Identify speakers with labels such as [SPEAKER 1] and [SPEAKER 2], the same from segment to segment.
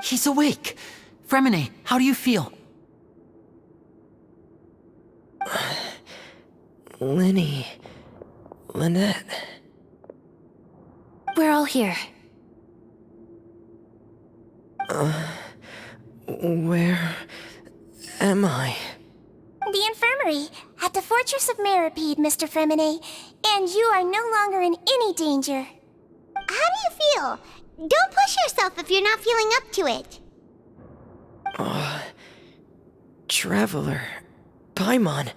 [SPEAKER 1] He's awake. Fremine, how do you feel?
[SPEAKER 2] Lynette.
[SPEAKER 3] We're all here.
[SPEAKER 2] Where am I?
[SPEAKER 4] The infirmary, at the Fortress of Meripede, Mr. Fremine, and you are no longer in any danger.
[SPEAKER 5] How do you feel? Don't push yourself if you're not feeling up to it.
[SPEAKER 2] Traveler. Paimon.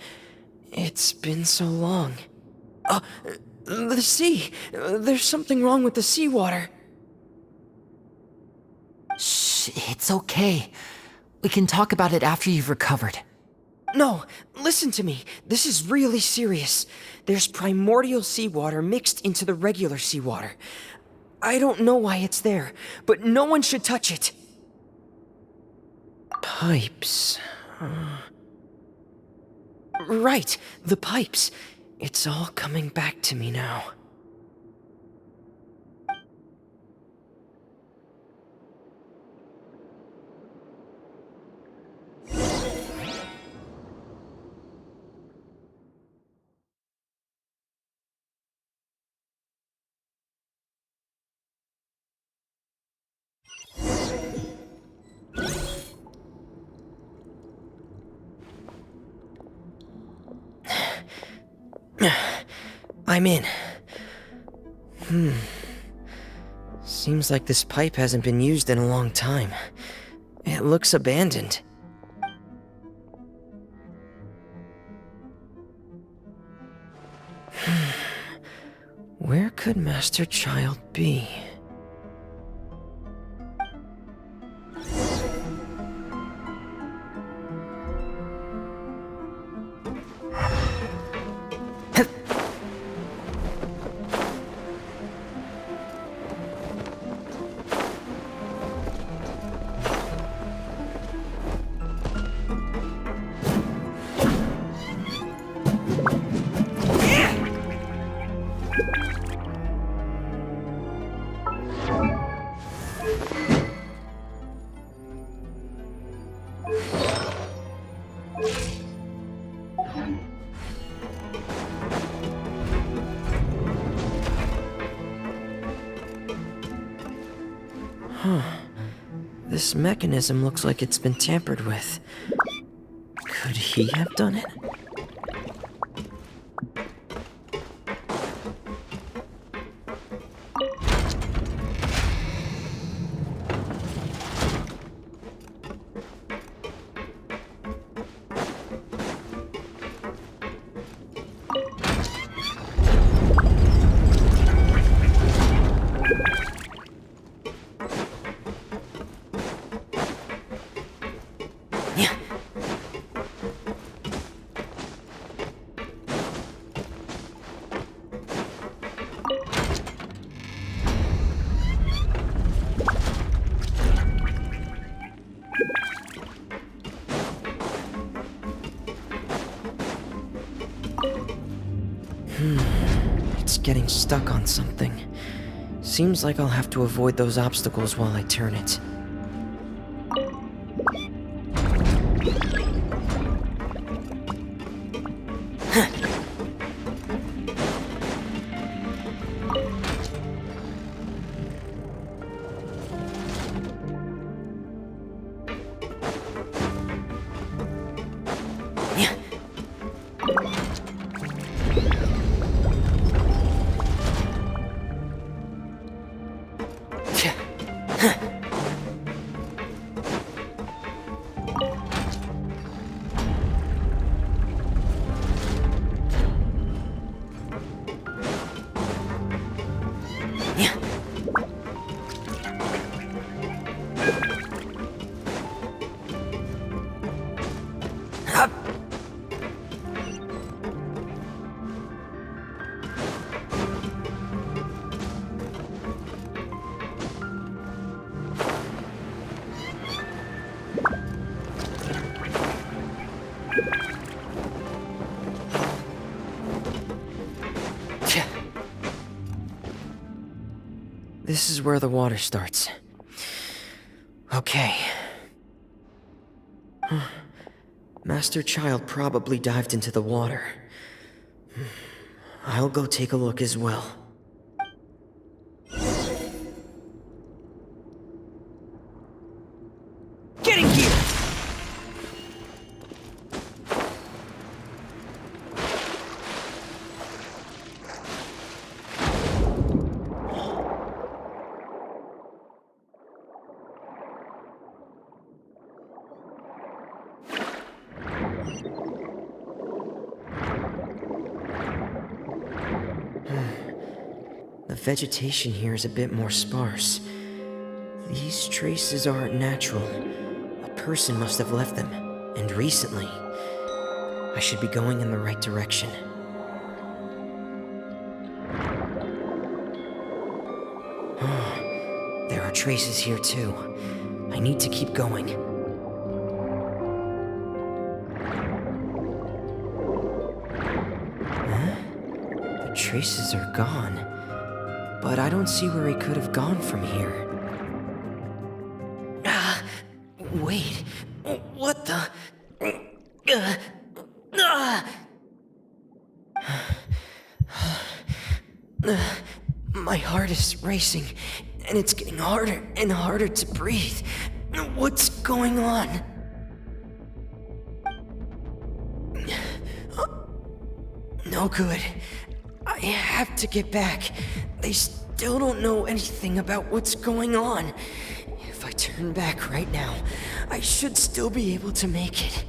[SPEAKER 2] It's been so long. The sea. There's something wrong with the seawater.
[SPEAKER 1] Shh, it's okay. We can talk about it after you've recovered.
[SPEAKER 2] No, listen to me. This is really serious. There's primordial seawater mixed into the regular seawater. I don't know why it's there, but no one should touch it. Pipes. Right, the pipes. It's all coming back to me now. I'm in. Seems like this pipe hasn't been used in a long time. It looks abandoned. Where could Master Child be? This mechanism looks like it's been tampered with. Could he have done it? It's getting stuck on something. Seems like I'll have to avoid those obstacles while I turn it. This is where the water starts. Okay. Master Child probably dived into the water. I'll go take a look as well. Get in gear! The vegetation here is a bit more sparse. These traces aren't natural. A person must have left them, and recently. I should be going in the right direction. There are traces here too. I need to keep going. The traces are gone. But I don't see where he could have gone from here. Wait. What the? My heart is racing, and it's getting harder and harder to breathe. What's going on? No good. I have to get back. They still don't know anything about what's going on. If I turn back right now, I should still be able to make it.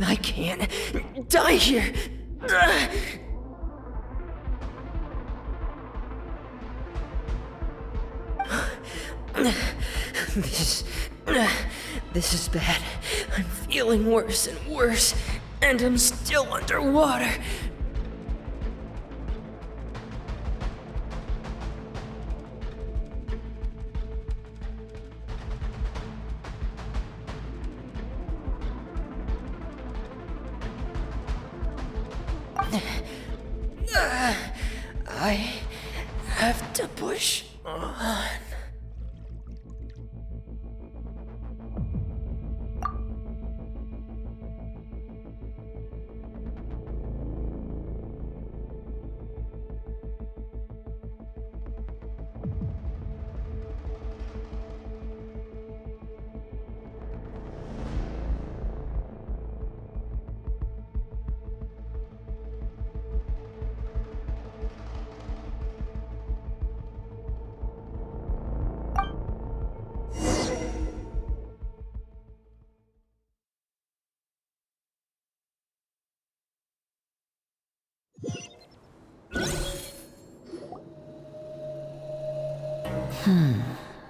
[SPEAKER 2] I can't die here. This is bad. I'm feeling worse and worse, and I'm still underwater. I have to push on.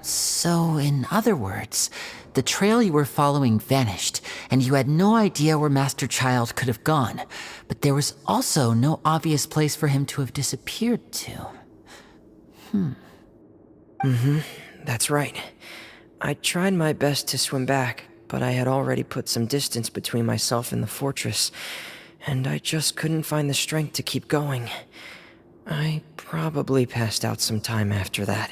[SPEAKER 1] So, in other words, the trail you were following vanished, and you had no idea where Master Child could have gone, but there was also no obvious place for him to have disappeared to.
[SPEAKER 2] That's right. I tried my best to swim back, but I had already put some distance between myself and the fortress, and I just couldn't find the strength to keep going. I probably passed out some time after that,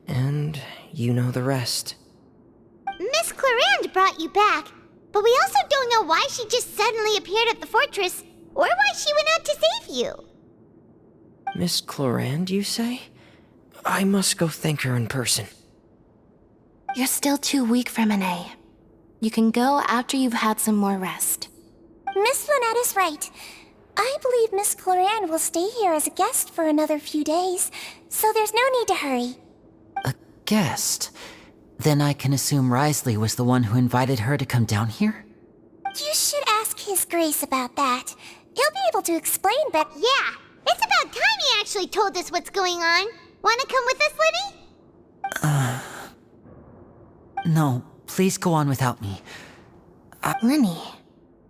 [SPEAKER 2] and you know the rest.
[SPEAKER 5] Miss Clarande brought you back, but we also don't know why she just suddenly appeared at the fortress, or why she went out to save you.
[SPEAKER 2] Miss Clarande, you say? I must go thank her in person.
[SPEAKER 3] You're still too weak, Freminet. You can go after you've had some more rest.
[SPEAKER 4] Miss Lynette is right. I believe Miss Clarande will stay here as a guest for another few days, so there's no need to hurry.
[SPEAKER 1] A guest? Then I can assume Risley was the one who invited her to come down here?
[SPEAKER 4] You should ask His Grace about that. He'll be able to explain, but
[SPEAKER 5] Yeah, it's about time he actually told us what's going on. Wanna come with us, Lenny?
[SPEAKER 1] No, please go on without me.
[SPEAKER 3] Lenny,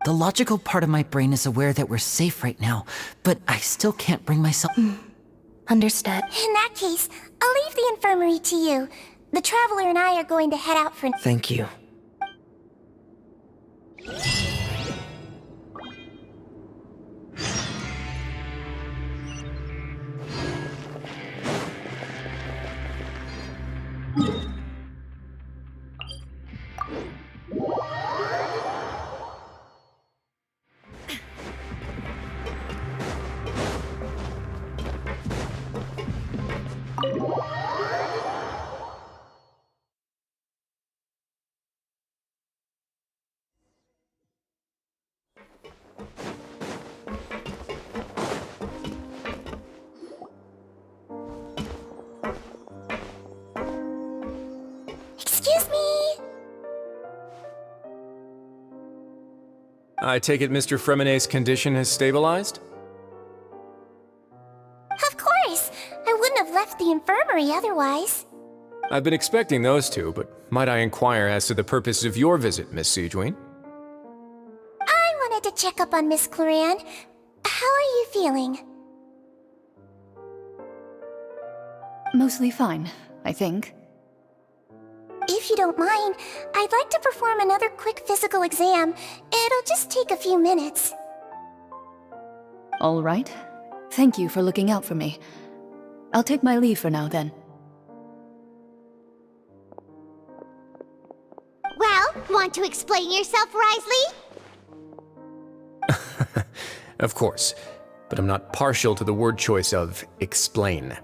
[SPEAKER 1] The logical part of my brain is aware that we're safe right now, but I still can't bring myself...
[SPEAKER 3] Understood.
[SPEAKER 4] In that case, I'll leave the infirmary to you. The Traveler and I are going to head out for...
[SPEAKER 2] Thank you.
[SPEAKER 4] Excuse me!
[SPEAKER 6] I take it Mr. Fremenet's condition has stabilized?
[SPEAKER 4] Of course! I wouldn't have left the infirmary otherwise.
[SPEAKER 6] I've been expecting those two, but might I inquire as to the purpose of your visit, Miss Siegwien?
[SPEAKER 4] I wanted to check up on Miss Cloran. How are you feeling?
[SPEAKER 7] Mostly fine, I think.
[SPEAKER 4] If you don't mind, I'd like to perform another quick physical exam. It'll just take a few minutes.
[SPEAKER 7] All right. Thank you for looking out for me. I'll take my leave for now, then.
[SPEAKER 5] Well, want to explain yourself, Risley?
[SPEAKER 6] Of course, but I'm not partial to the word choice of explain.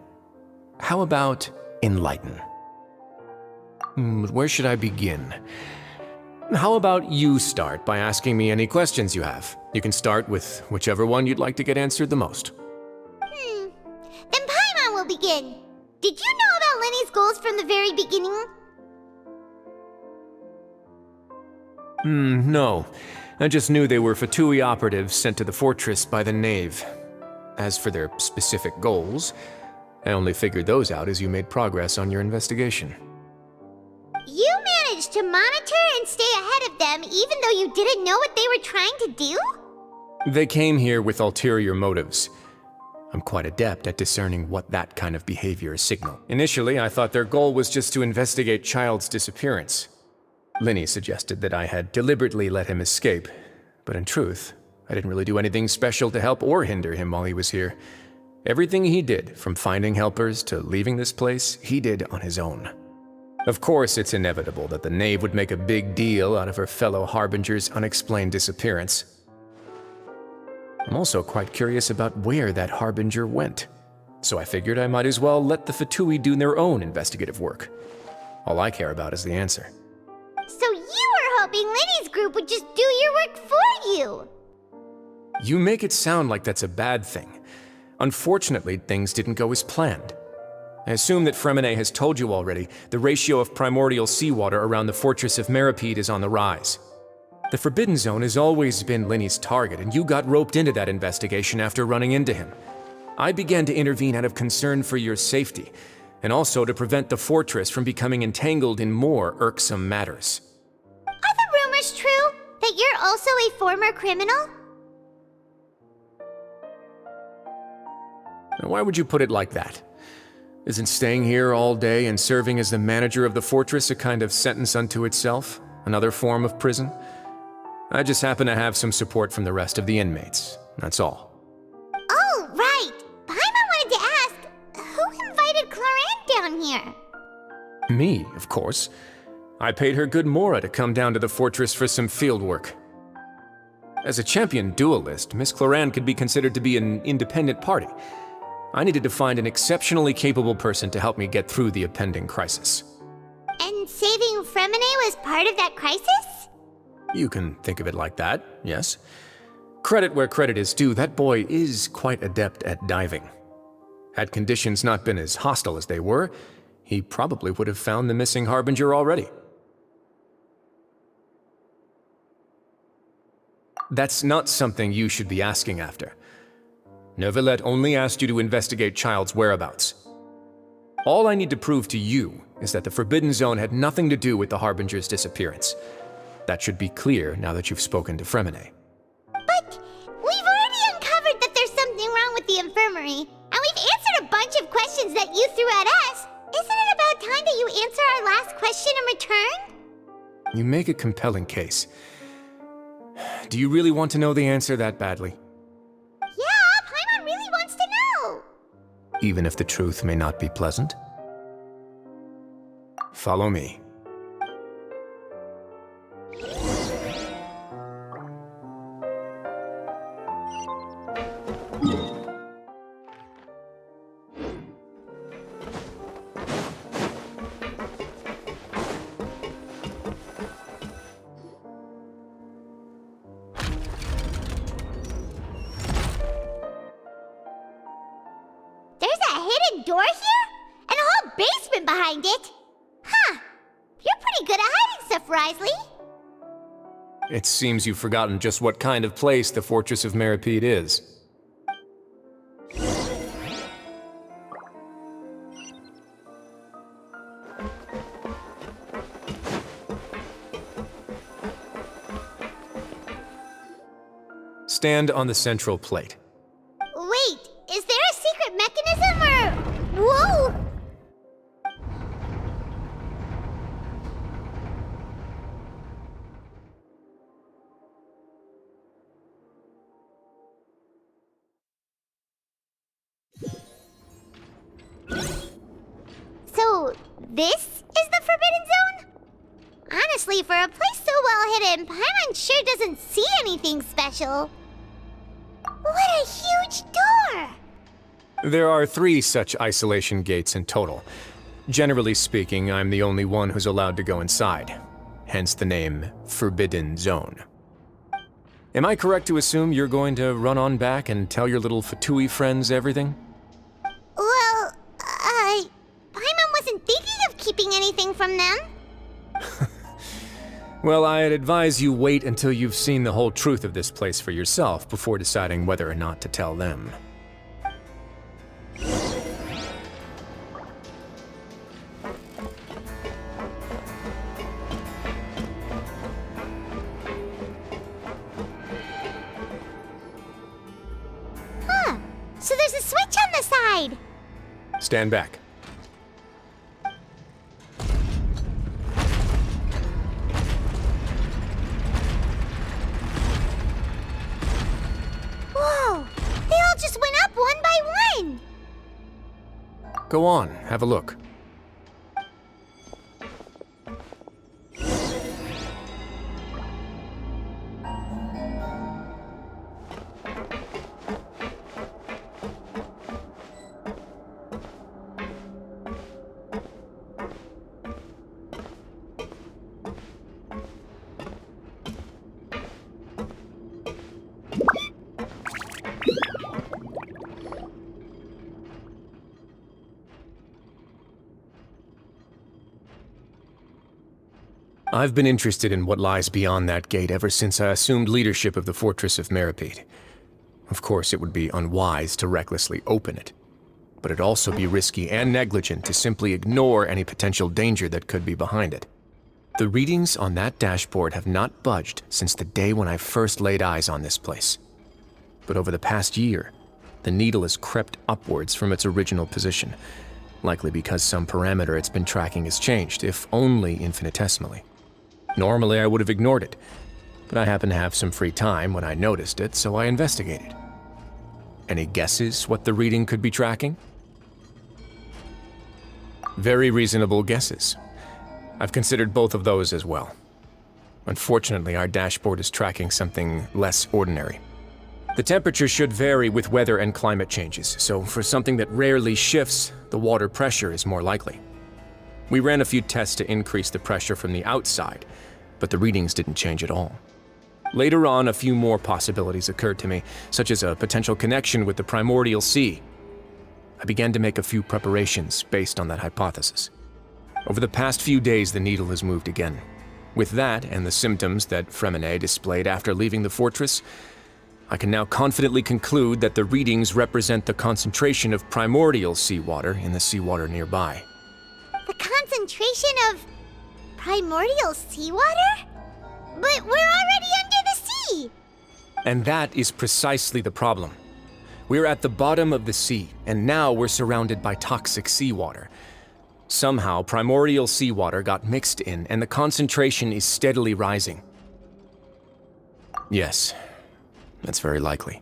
[SPEAKER 6] How about enlighten? Where should I begin? How about you start by asking me any questions you have? You can start with whichever one you'd like to get answered the most.
[SPEAKER 5] Then Paimon will begin. Did you know about Lenny's goals from the very beginning?
[SPEAKER 6] No. I just knew they were Fatui operatives sent to the fortress by the Knave. As for their specific goals, I only figured those out as you made progress on your investigation.
[SPEAKER 5] You managed to monitor and stay ahead of them even though you didn't know what they were trying to do?
[SPEAKER 6] They came here with ulterior motives. I'm quite adept at discerning what that kind of behavior signals. Initially, I thought their goal was just to investigate Child's disappearance. Linny suggested that I had deliberately let him escape, but in truth, I didn't really do anything special to help or hinder him while he was here. Everything he did, from finding helpers to leaving this place, he did on his own. Of course, it's inevitable that the Knave would make a big deal out of her fellow Harbinger's unexplained disappearance. I'm also quite curious about where that Harbinger went, so I figured I might as well let the Fatui do their own investigative work. All I care about is the answer.
[SPEAKER 5] So you were hoping Lenny's group would just do your work for you!
[SPEAKER 6] You make it sound like that's a bad thing. Unfortunately, things didn't go as planned. I assume that Fremenet has told you already, the ratio of primordial seawater around the fortress of Meripede is on the rise. The Forbidden Zone has always been Linny's target, and you got roped into that investigation after running into him. I began to intervene out of concern for your safety, and also to prevent the fortress from becoming entangled in more irksome matters.
[SPEAKER 5] Are the rumors true? That you're also a former criminal?
[SPEAKER 6] Now, why would you put it like that? Isn't staying here all day and serving as the manager of the fortress a kind of sentence unto itself? Another form of prison? I just happen to have some support from the rest of the inmates. That's all.
[SPEAKER 5] Oh, right! Paimon wanted to ask, who invited Cloran down here?
[SPEAKER 6] Me, of course. I paid her good mora to come down to the fortress for some field work. As a champion duelist, Miss Cloran could be considered to be an independent party. I needed to find an exceptionally capable person to help me get through the impending crisis.
[SPEAKER 5] And saving Fremenet was part of that crisis?
[SPEAKER 6] You can think of it like that, yes. Credit where credit is due, that boy is quite adept at diving. Had conditions not been as hostile as they were, he probably would have found the missing Harbinger already. That's not something you should be asking after. Neuvillette only asked you to investigate Child's whereabouts. All I need to prove to you is that the Forbidden Zone had nothing to do with the Harbinger's disappearance. That should be clear now that you've spoken to Fremenet.
[SPEAKER 5] questions that you threw at us, isn't it about time that you answer our last question in return?
[SPEAKER 6] You make a compelling case. Do you really want to know the answer that badly?
[SPEAKER 5] Yeah, Paimon really wants to know!
[SPEAKER 6] Even if the truth may not be pleasant? Follow me.
[SPEAKER 5] There's a hidden door here? And a whole basement behind it? Huh. You're pretty good at hiding stuff, Risley.
[SPEAKER 6] It seems you've forgotten just what kind of place the Fortress of Meripede is. Stand on the central plate.
[SPEAKER 5] Wait, is there a secret mechanism or... Whoa! So, this is the Forbidden Zone? Honestly, for a place so well hidden, Paimon sure doesn't see anything special. What a huge door!
[SPEAKER 6] There are 3 such isolation gates in total. Generally speaking, I'm the only one who's allowed to go inside. Hence the name Forbidden Zone. Am I correct to assume you're going to run on back and tell your little Fatui friends everything?
[SPEAKER 5] Well, Paimon wasn't thinking of keeping anything from them.
[SPEAKER 6] Well, I'd advise you wait until you've seen the whole truth of this place for yourself before deciding whether or not to tell them.
[SPEAKER 5] Huh. So there's a switch on the side.
[SPEAKER 6] Stand back.
[SPEAKER 5] Whoa! They all just went up one by one!
[SPEAKER 6] Go on, have a look. I've been interested in what lies beyond that gate ever since I assumed leadership of the Fortress of Meripede. Of course, it would be unwise to recklessly open it, but it'd also be risky and negligent to simply ignore any potential danger that could be behind it. The readings on that dashboard have not budged since the day when I first laid eyes on this place. But over the past year, the needle has crept upwards from its original position, likely because some parameter it's been tracking has changed, if only infinitesimally. Normally, I would have ignored it, but I happened to have some free time when I noticed it, so I investigated. Any guesses what the reading could be tracking? Very reasonable guesses. I've considered both of those as well. Unfortunately, our dashboard is tracking something less ordinary. The temperature should vary with weather and climate changes, so for something that rarely shifts, the water pressure is more likely. We ran a few tests to increase the pressure from the outside, but the readings didn't change at all. Later on, a few more possibilities occurred to me, such as a potential connection with the primordial sea. I began to make a few preparations based on that hypothesis. Over the past few days, the needle has moved again. With that, and the symptoms that Fremine displayed after leaving the fortress, I can now confidently conclude that the readings represent the concentration of primordial seawater in the seawater nearby.
[SPEAKER 5] The concentration of primordial seawater? But we're already under the sea!
[SPEAKER 6] And that is precisely the problem. We're at the bottom of the sea, and now we're surrounded by toxic seawater. Somehow, primordial seawater got mixed in, and the concentration is steadily rising. Yes, that's very likely.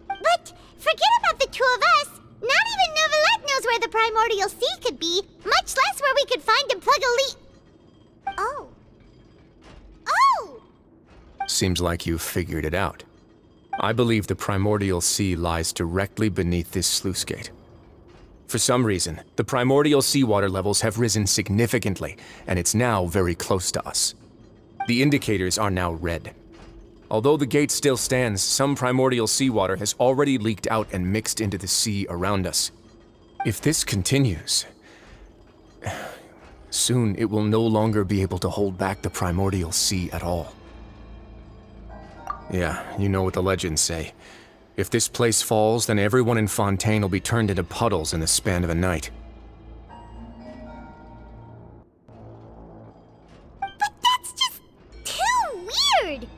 [SPEAKER 5] But forget about the two of us. Not even Novelette knows where the primordial sea could be, much less where we could find and plug a leak. Oh. Oh!
[SPEAKER 6] Seems like you've figured it out. I believe the primordial sea lies directly beneath this sluice gate. For some reason, the primordial seawater levels have risen significantly, and it's now very close to us. The indicators are now red. Although the gate still stands, some primordial seawater has already leaked out and mixed into the sea around us. If this continues, soon it will no longer be able to hold back the primordial sea at all. Yeah, you know what the legends say. If this place falls, then everyone in Fontейn will be turned into puddles in the span of a night.
[SPEAKER 5] But that's just too weird!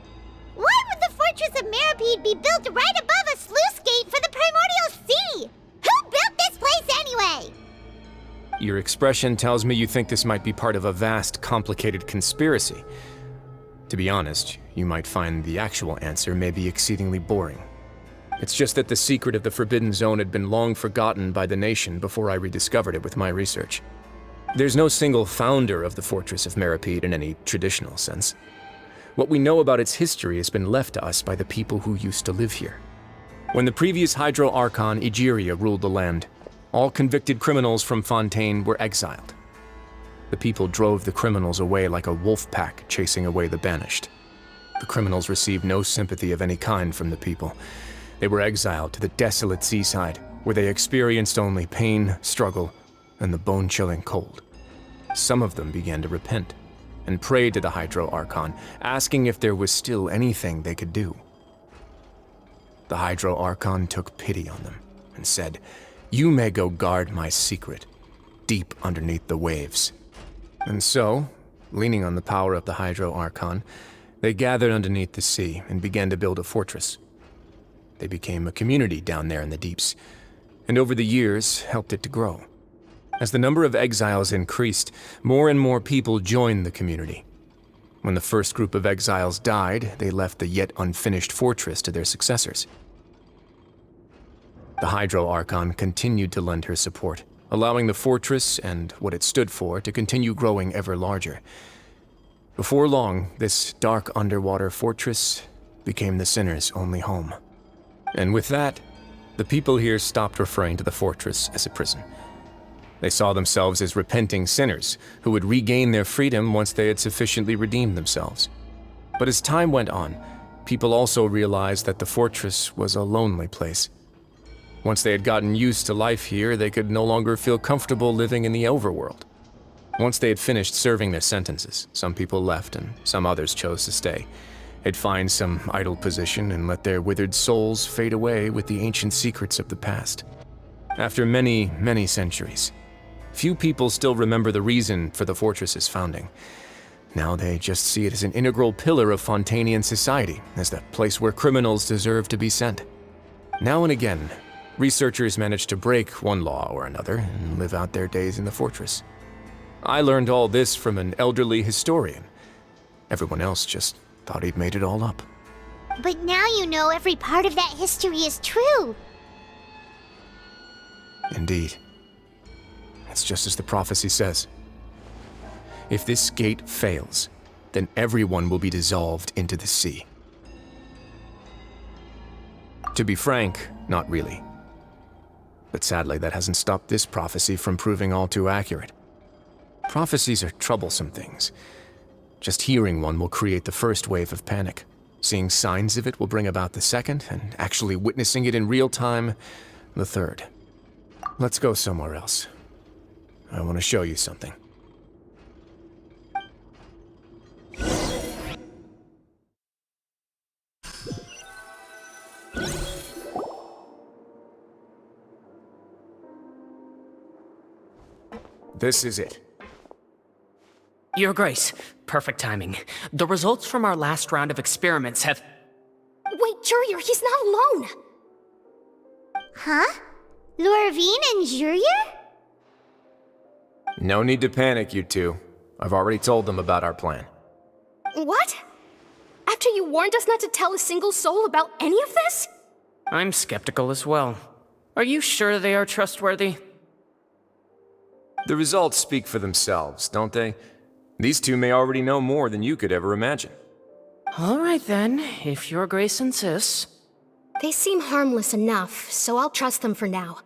[SPEAKER 5] Why would the Fortress of Meripede be built right above a sluice gate for the primordial sea? Who built this place anyway?
[SPEAKER 6] Your expression tells me you think this might be part of a vast, complicated conspiracy. To be honest, you might find the actual answer may be exceedingly boring. It's just that the secret of the Forbidden Zone had been long forgotten by the nation before I rediscovered it with my research. There's no single founder of the Fortress of Meripede in any traditional sense. What we know about its history has been left to us by the people who used to live here. When the previous Hydro Archon Egeria ruled the land, all convicted criminals from Fontейn were exiled. The people drove the criminals away like a wolf pack chasing away the banished. The criminals received no sympathy of any kind from the people. They were exiled to the desolate seaside, where they experienced only pain, struggle, and the bone-chilling cold. Some of them began to repent, and prayed to the Hydro Archon, asking if there was still anything they could do. The Hydro Archon took pity on them, and said, "You may go guard my secret, deep underneath the waves." And so, leaning on the power of the Hydro Archon, they gathered underneath the sea and began to build a fortress. They became a community down there in the deeps, and over the years helped it to grow. As the number of exiles increased, more and more people joined the community. When the first group of exiles died, they left the yet unfinished fortress to their successors. The Hydro Archon continued to lend her support, allowing the fortress and what it stood for to continue growing ever larger. Before long, this dark underwater fortress became the sinner's only home. And with that, the people here stopped referring to the fortress as a prison. They saw themselves as repenting sinners who would regain their freedom once they had sufficiently redeemed themselves. But as time went on, people also realized that the fortress was a lonely place. Once they had gotten used to life here, they could no longer feel comfortable living in the overworld. Once they had finished serving their sentences, some people left and some others chose to stay. They'd find some idle position and let their withered souls fade away with the ancient secrets of the past. After many, many centuries, few people still remember the reason for the fortress's founding. Now they just see it as an integral pillar of Fontainian society, as the place where criminals deserve to be sent. Now and again, researchers manage to break one law or another and live out their days in the fortress. I learned all this from an elderly historian. Everyone else just thought he'd made it all up.
[SPEAKER 5] But now you know every part of that history is true.
[SPEAKER 6] Indeed. It's just as the prophecy says. If this gate fails, then everyone will be dissolved into the sea. To be frank, not really. But sadly, that hasn't stopped this prophecy from proving all too accurate. Prophecies are troublesome things. Just hearing one will create the first wave of panic. Seeing signs of it will bring about the second, and actually witnessing it in real time, the third. Let's go somewhere else. I want to show you something. This is it.
[SPEAKER 8] Your Grace, perfect timing. The results from our last round of experiments have...
[SPEAKER 3] Wait, Jurier, he's not alone!
[SPEAKER 5] Huh? Lorvine and Jurier?
[SPEAKER 6] No need to panic, you two. I've already told them about our plan.
[SPEAKER 9] What? After you warned us not to tell a single soul about any of this?
[SPEAKER 8] I'm skeptical as well. Are you sure they are trustworthy?
[SPEAKER 6] The results speak for themselves, don't they? These two may already know more than you could ever imagine.
[SPEAKER 8] All right then, if your grace insists.
[SPEAKER 9] They seem harmless enough, so I'll trust them for now.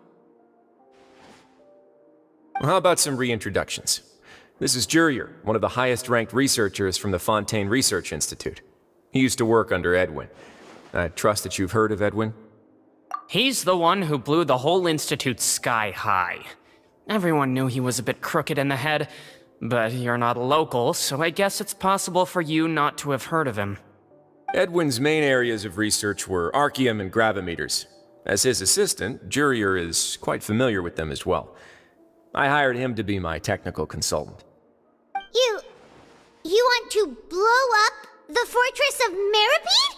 [SPEAKER 6] Well, how about some reintroductions? This is Jurier, one of the highest-ranked researchers from the Fontейn Research Institute. He used to work under Edwin. I trust that you've heard of Edwin?
[SPEAKER 8] He's the one who blew the whole institute sky high. Everyone knew he was a bit crooked in the head, but you're not local, so I guess it's possible for you not to have heard of him.
[SPEAKER 6] Edwin's main areas of research were archeum and gravimeters. As his assistant, Jurier is quite familiar with them as well. I hired him to be my technical consultant.
[SPEAKER 5] You want to blow up the fortress of Meripede?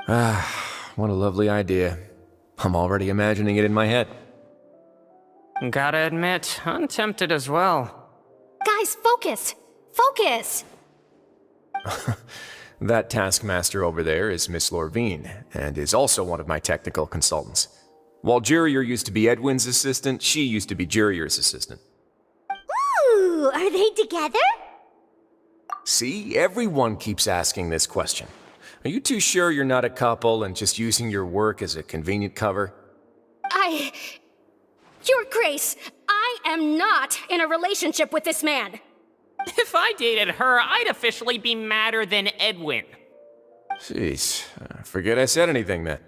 [SPEAKER 6] Ah, what a lovely idea. I'm already imagining it in my head.
[SPEAKER 8] Gotta admit, I'm tempted as well.
[SPEAKER 9] Guys, focus! Focus!
[SPEAKER 6] That taskmaster over there is Miss Lorvine, and is also one of my technical consultants. While Jurier used to be Edwin's assistant, she used to be Jurier's assistant.
[SPEAKER 5] Ooh, are they together?
[SPEAKER 6] See, everyone keeps asking this question. Are you too sure you're not a couple and just using your work as a convenient cover?
[SPEAKER 9] Your Grace, I am not in a relationship with this man.
[SPEAKER 8] If I dated her, I'd officially be madder than Edwin.
[SPEAKER 6] Jeez, forget I said anything then.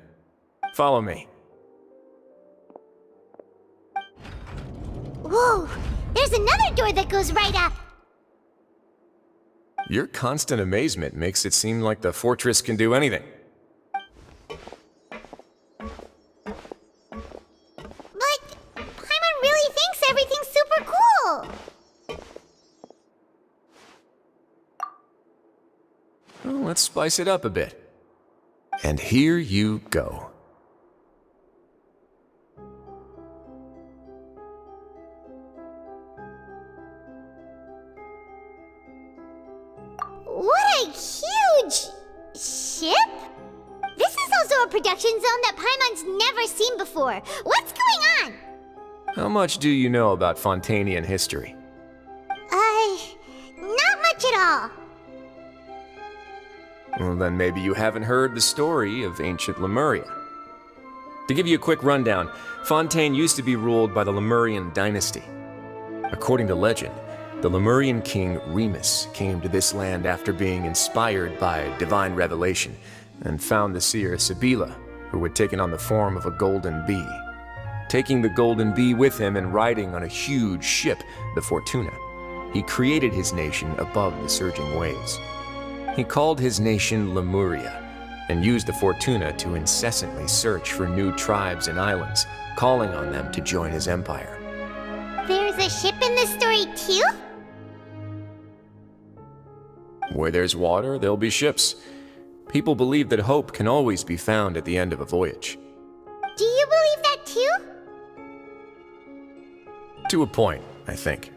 [SPEAKER 6] Follow me.
[SPEAKER 5] Whoa, there's another door that goes right up.
[SPEAKER 6] Your constant amazement makes it seem like the fortress can do anything.
[SPEAKER 5] But Paimon really thinks everything's super cool.
[SPEAKER 6] Well, let's spice it up a bit. And here you go.
[SPEAKER 5] What a huge ship! This is also a production zone that Paimon's never seen before. What's going on?
[SPEAKER 6] How much do you know about Fontainian history?
[SPEAKER 5] Not much at all.
[SPEAKER 6] Well, then maybe you haven't heard the story of ancient Lemuria. To give you a quick rundown, Fontaine used to be ruled by the Lemurian dynasty. According to legend, the Lemurian king Remus came to this land after being inspired by divine revelation and found the seer Sibila, who had taken on the form of a golden bee. Taking the golden bee with him and riding on a huge ship, the Fortuna, he created his nation above the surging waves. He called his nation Lemuria and used the Fortuna to incessantly search for new tribes and islands, calling on them to join his empire.
[SPEAKER 5] There's a ship in this story too?
[SPEAKER 6] Where there's water, there'll be ships. People believe that hope can always be found at the end of a voyage.
[SPEAKER 5] Do you believe that too?
[SPEAKER 6] To a point, I think.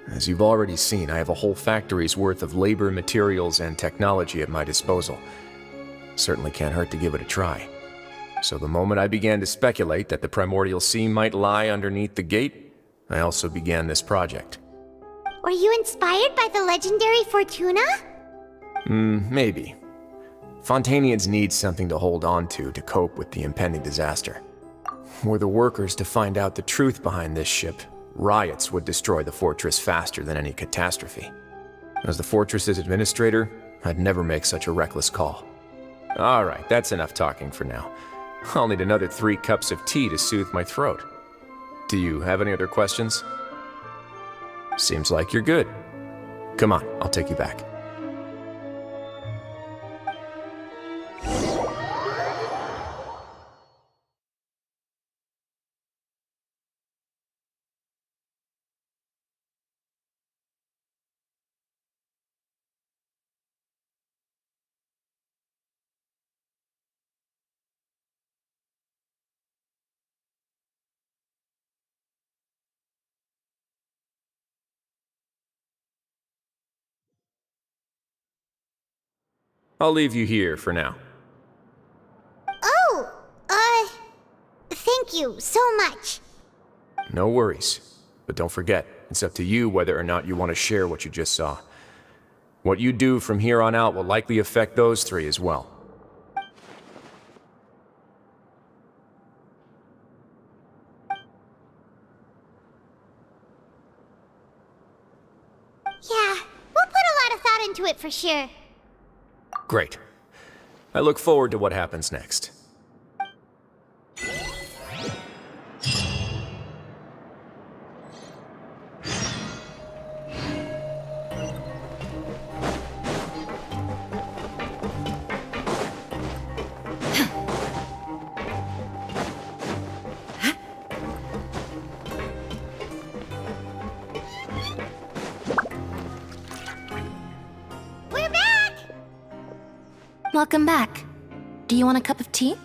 [SPEAKER 6] As you've already seen, I have a whole factory's worth of labor, materials, and technology at my disposal. Certainly can't hurt to give it a try. So the moment I began to speculate that the primordial sea might lie underneath the gate, I also began this project.
[SPEAKER 5] Were you inspired by the legendary Fortuna?
[SPEAKER 6] Maybe. Fontainians need something to hold on to cope with the impending disaster. Were the workers to find out the truth behind this ship, riots would destroy the fortress faster than any catastrophe. As the fortress's administrator, I'd never make such a reckless call. All right, that's enough talking for now. I'll need another 3 cups of tea to soothe my throat. Do you have any other questions? Seems like you're good. Come on, I'll take you back. I'll leave you here for now.
[SPEAKER 5] Oh, thank you so much.
[SPEAKER 6] No worries. But don't forget, it's up to you whether or not you want to share what you just saw. What you do from here on out will likely affect those three as well.
[SPEAKER 5] Yeah, we'll put a lot of thought into it for sure.
[SPEAKER 6] Great. I look forward to what happens next.
[SPEAKER 5] We're back!
[SPEAKER 3] Welcome back. Do you want a cup of tea?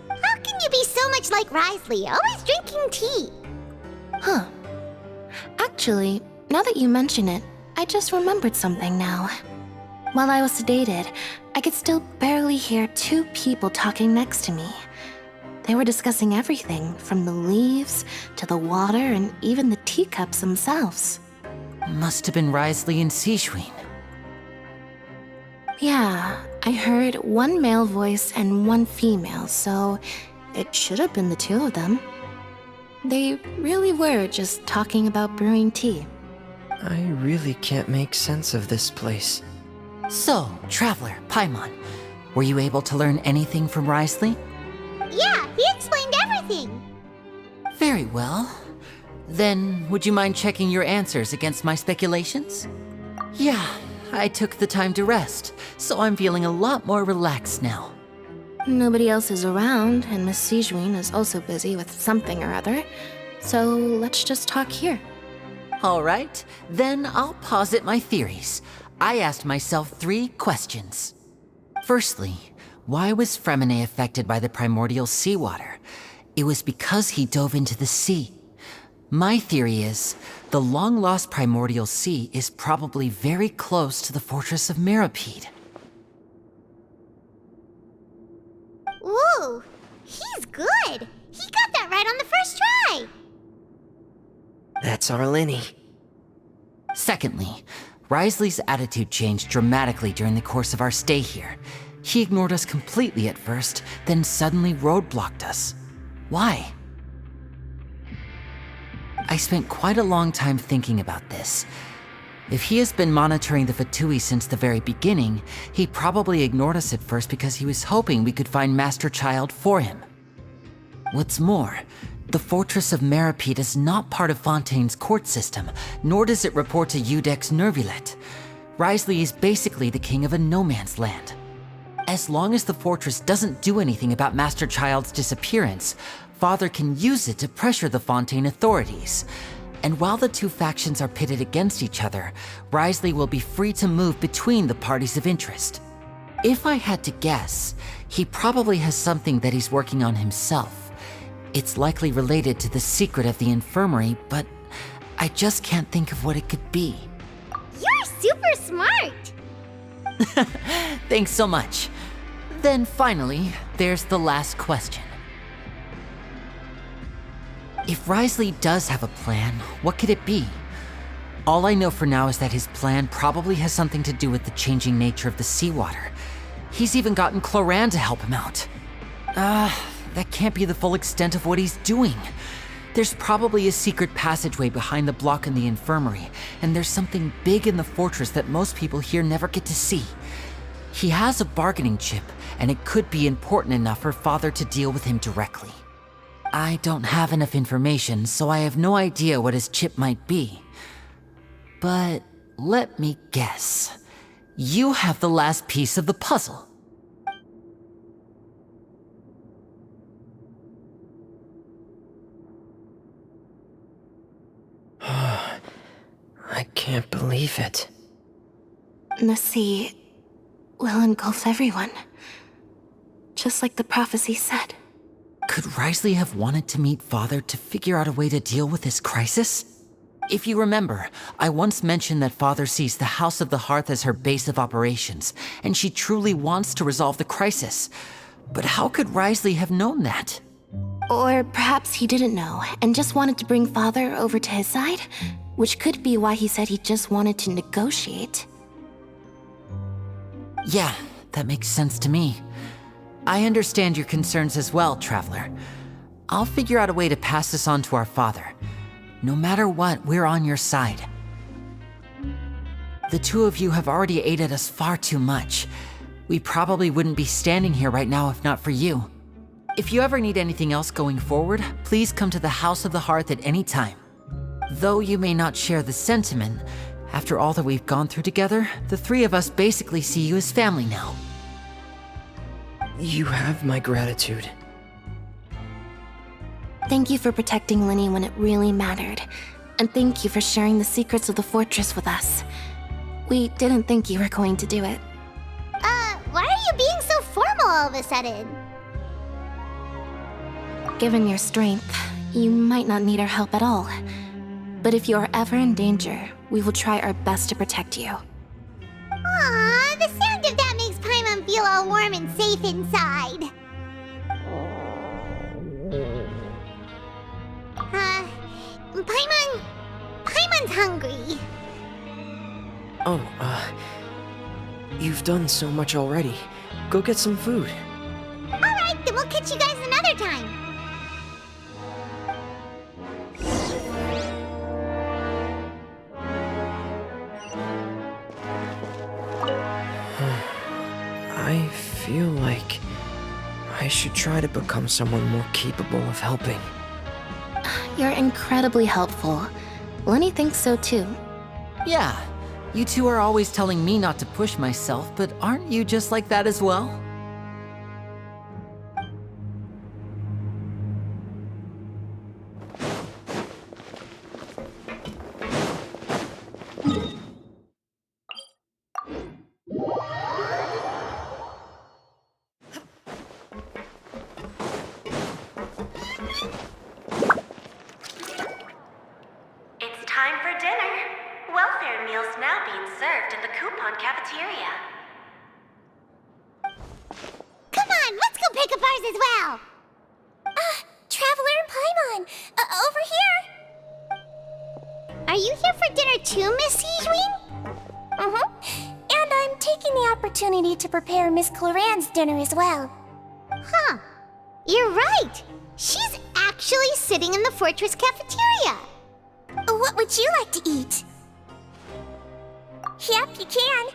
[SPEAKER 5] How can you be so much like Risley, always drinking tea?
[SPEAKER 3] Huh. Actually, now that you mention it, I just remembered something now. While I was sedated, I could still barely hear two people talking next to me. They were discussing everything, from the leaves to the water and even the teacups themselves.
[SPEAKER 1] Must have been Risley and Sishween.
[SPEAKER 3] Yeah, I heard one male voice and one female, so it should have been the two of them. They really were just talking about brewing tea.
[SPEAKER 2] I really can't make sense of this place.
[SPEAKER 1] So, Traveler, Paimon, were you able to learn anything from Risley?
[SPEAKER 5] Yeah, he explained everything.
[SPEAKER 1] Very well. Then, would you mind checking your answers against my speculations? Yeah, I took the time to rest, so I'm feeling a lot more relaxed now.
[SPEAKER 3] Nobody else is around, and Miss Sijwin is also busy with something or other, so let's just talk here.
[SPEAKER 1] All right, then I'll posit my theories. I asked myself 3 questions. Firstly, why was Fremine affected by the primordial seawater? It was because he dove into the sea. My theory is, the long-lost primordial sea is probably very close to the fortress of Meripede.
[SPEAKER 5] Ooh, he's good. He got that right on the first try.
[SPEAKER 2] That's our Lenny.
[SPEAKER 1] Secondly, Risley's attitude changed dramatically during the course of our stay here. He ignored us completely at first, then suddenly roadblocked us. Why? I spent quite a long time thinking about this. If he has been monitoring the Fatui since the very beginning, he probably ignored us at first because he was hoping we could find Master Child for him. What's more, the Fortress of Meripede is not part of Fontaine's court system, nor does it report to Udex Nervulet. Risley is basically the king of a no-man's land. As long as the fortress doesn't do anything about Master Child's disappearance, Father can use it to pressure the Fontaine authorities. And while the two factions are pitted against each other, Risley will be free to move between the parties of interest. If I had to guess, he probably has something that he's working on himself. It's likely related to the secret of the infirmary, but I just can't think of what it could be.
[SPEAKER 5] You're super smart.
[SPEAKER 1] Thanks so much. Then finally, there's the last question. If Risley does have a plan, what could it be? All I know for now is that his plan probably has something to do with the changing nature of the seawater. He's even gotten Cloran to help him out. That can't be the full extent of what he's doing. There's probably a secret passageway behind the block in the infirmary, and there's something big in the fortress that most people here never get to see. He has a bargaining chip, and it could be important enough for Father to deal with him directly. I don't have enough information, so I have no idea what his chip might be. But let me guess. You have the last piece of the puzzle.
[SPEAKER 2] I can't believe it.
[SPEAKER 3] The sea will engulf everyone, just like the prophecy said.
[SPEAKER 1] Could Risley have wanted to meet Father to figure out a way to deal with this crisis? If you remember, I once mentioned that Father sees the House of the Hearth as her base of operations, and she truly wants to resolve the crisis. But how could Risley have known that?
[SPEAKER 3] Or perhaps he didn't know and just wanted to bring Father over to his side? Which could be why he said he just wanted to negotiate.
[SPEAKER 1] Yeah, that makes sense to me. I understand your concerns as well, Traveler. I'll figure out a way to pass this on to our father. No matter what, we're on your side. The two of you have already aided us far too much. We probably wouldn't be standing here right now if not for you. If you ever need anything else going forward, please come to the House of the Hearth at any time. Though you may not share the sentiment, after all that we've gone through together, the three of us basically see you as family now.
[SPEAKER 2] You have my gratitude.
[SPEAKER 3] Thank you for protecting Linny when it really mattered. And thank you for sharing the secrets of the fortress with us. We didn't think you were going to do it.
[SPEAKER 5] Why are you being so formal all of a sudden?
[SPEAKER 3] Given your strength, you might not need our help at all. But if you are ever in danger, we will try our best to protect you.
[SPEAKER 5] Aww, the sound of that makes Paimon feel all warm and safe inside. Paimon's hungry.
[SPEAKER 2] Oh, you've done so much already. Go get some food.
[SPEAKER 5] Alright, then we'll catch you guys another time.
[SPEAKER 2] I feel like I should try to become someone more capable of helping.
[SPEAKER 3] You're incredibly helpful. Lenny thinks so too.
[SPEAKER 1] Yeah, you two are always telling me not to push myself, but aren't you just like that as well?
[SPEAKER 10] It's time for dinner. Welfare meals now being served in the coupon cafeteria.
[SPEAKER 5] Come on, let's go pick up ours as well.
[SPEAKER 4] Traveler and Paimon, over here.
[SPEAKER 5] Are you here for dinner too, Miss Sijwin?
[SPEAKER 4] And I'm taking the opportunity to prepare Miss Cloran's dinner as well.
[SPEAKER 5] Huh. You're right. She's actually sitting in the fortress cafeteria.
[SPEAKER 4] What would you like to eat? Yep, you can.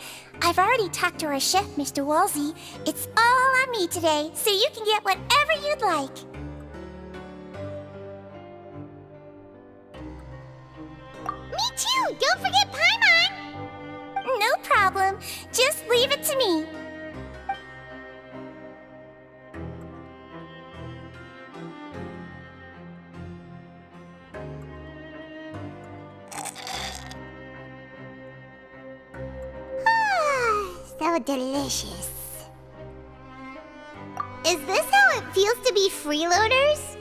[SPEAKER 4] I've already talked to our chef, Mr. Wolsey. It's all on me today, so you can get whatever you'd like.
[SPEAKER 5] Me too! Don't forget Paimon!
[SPEAKER 4] No problem. Just leave it to me.
[SPEAKER 5] So delicious. Is this how it feels to be freeloaders?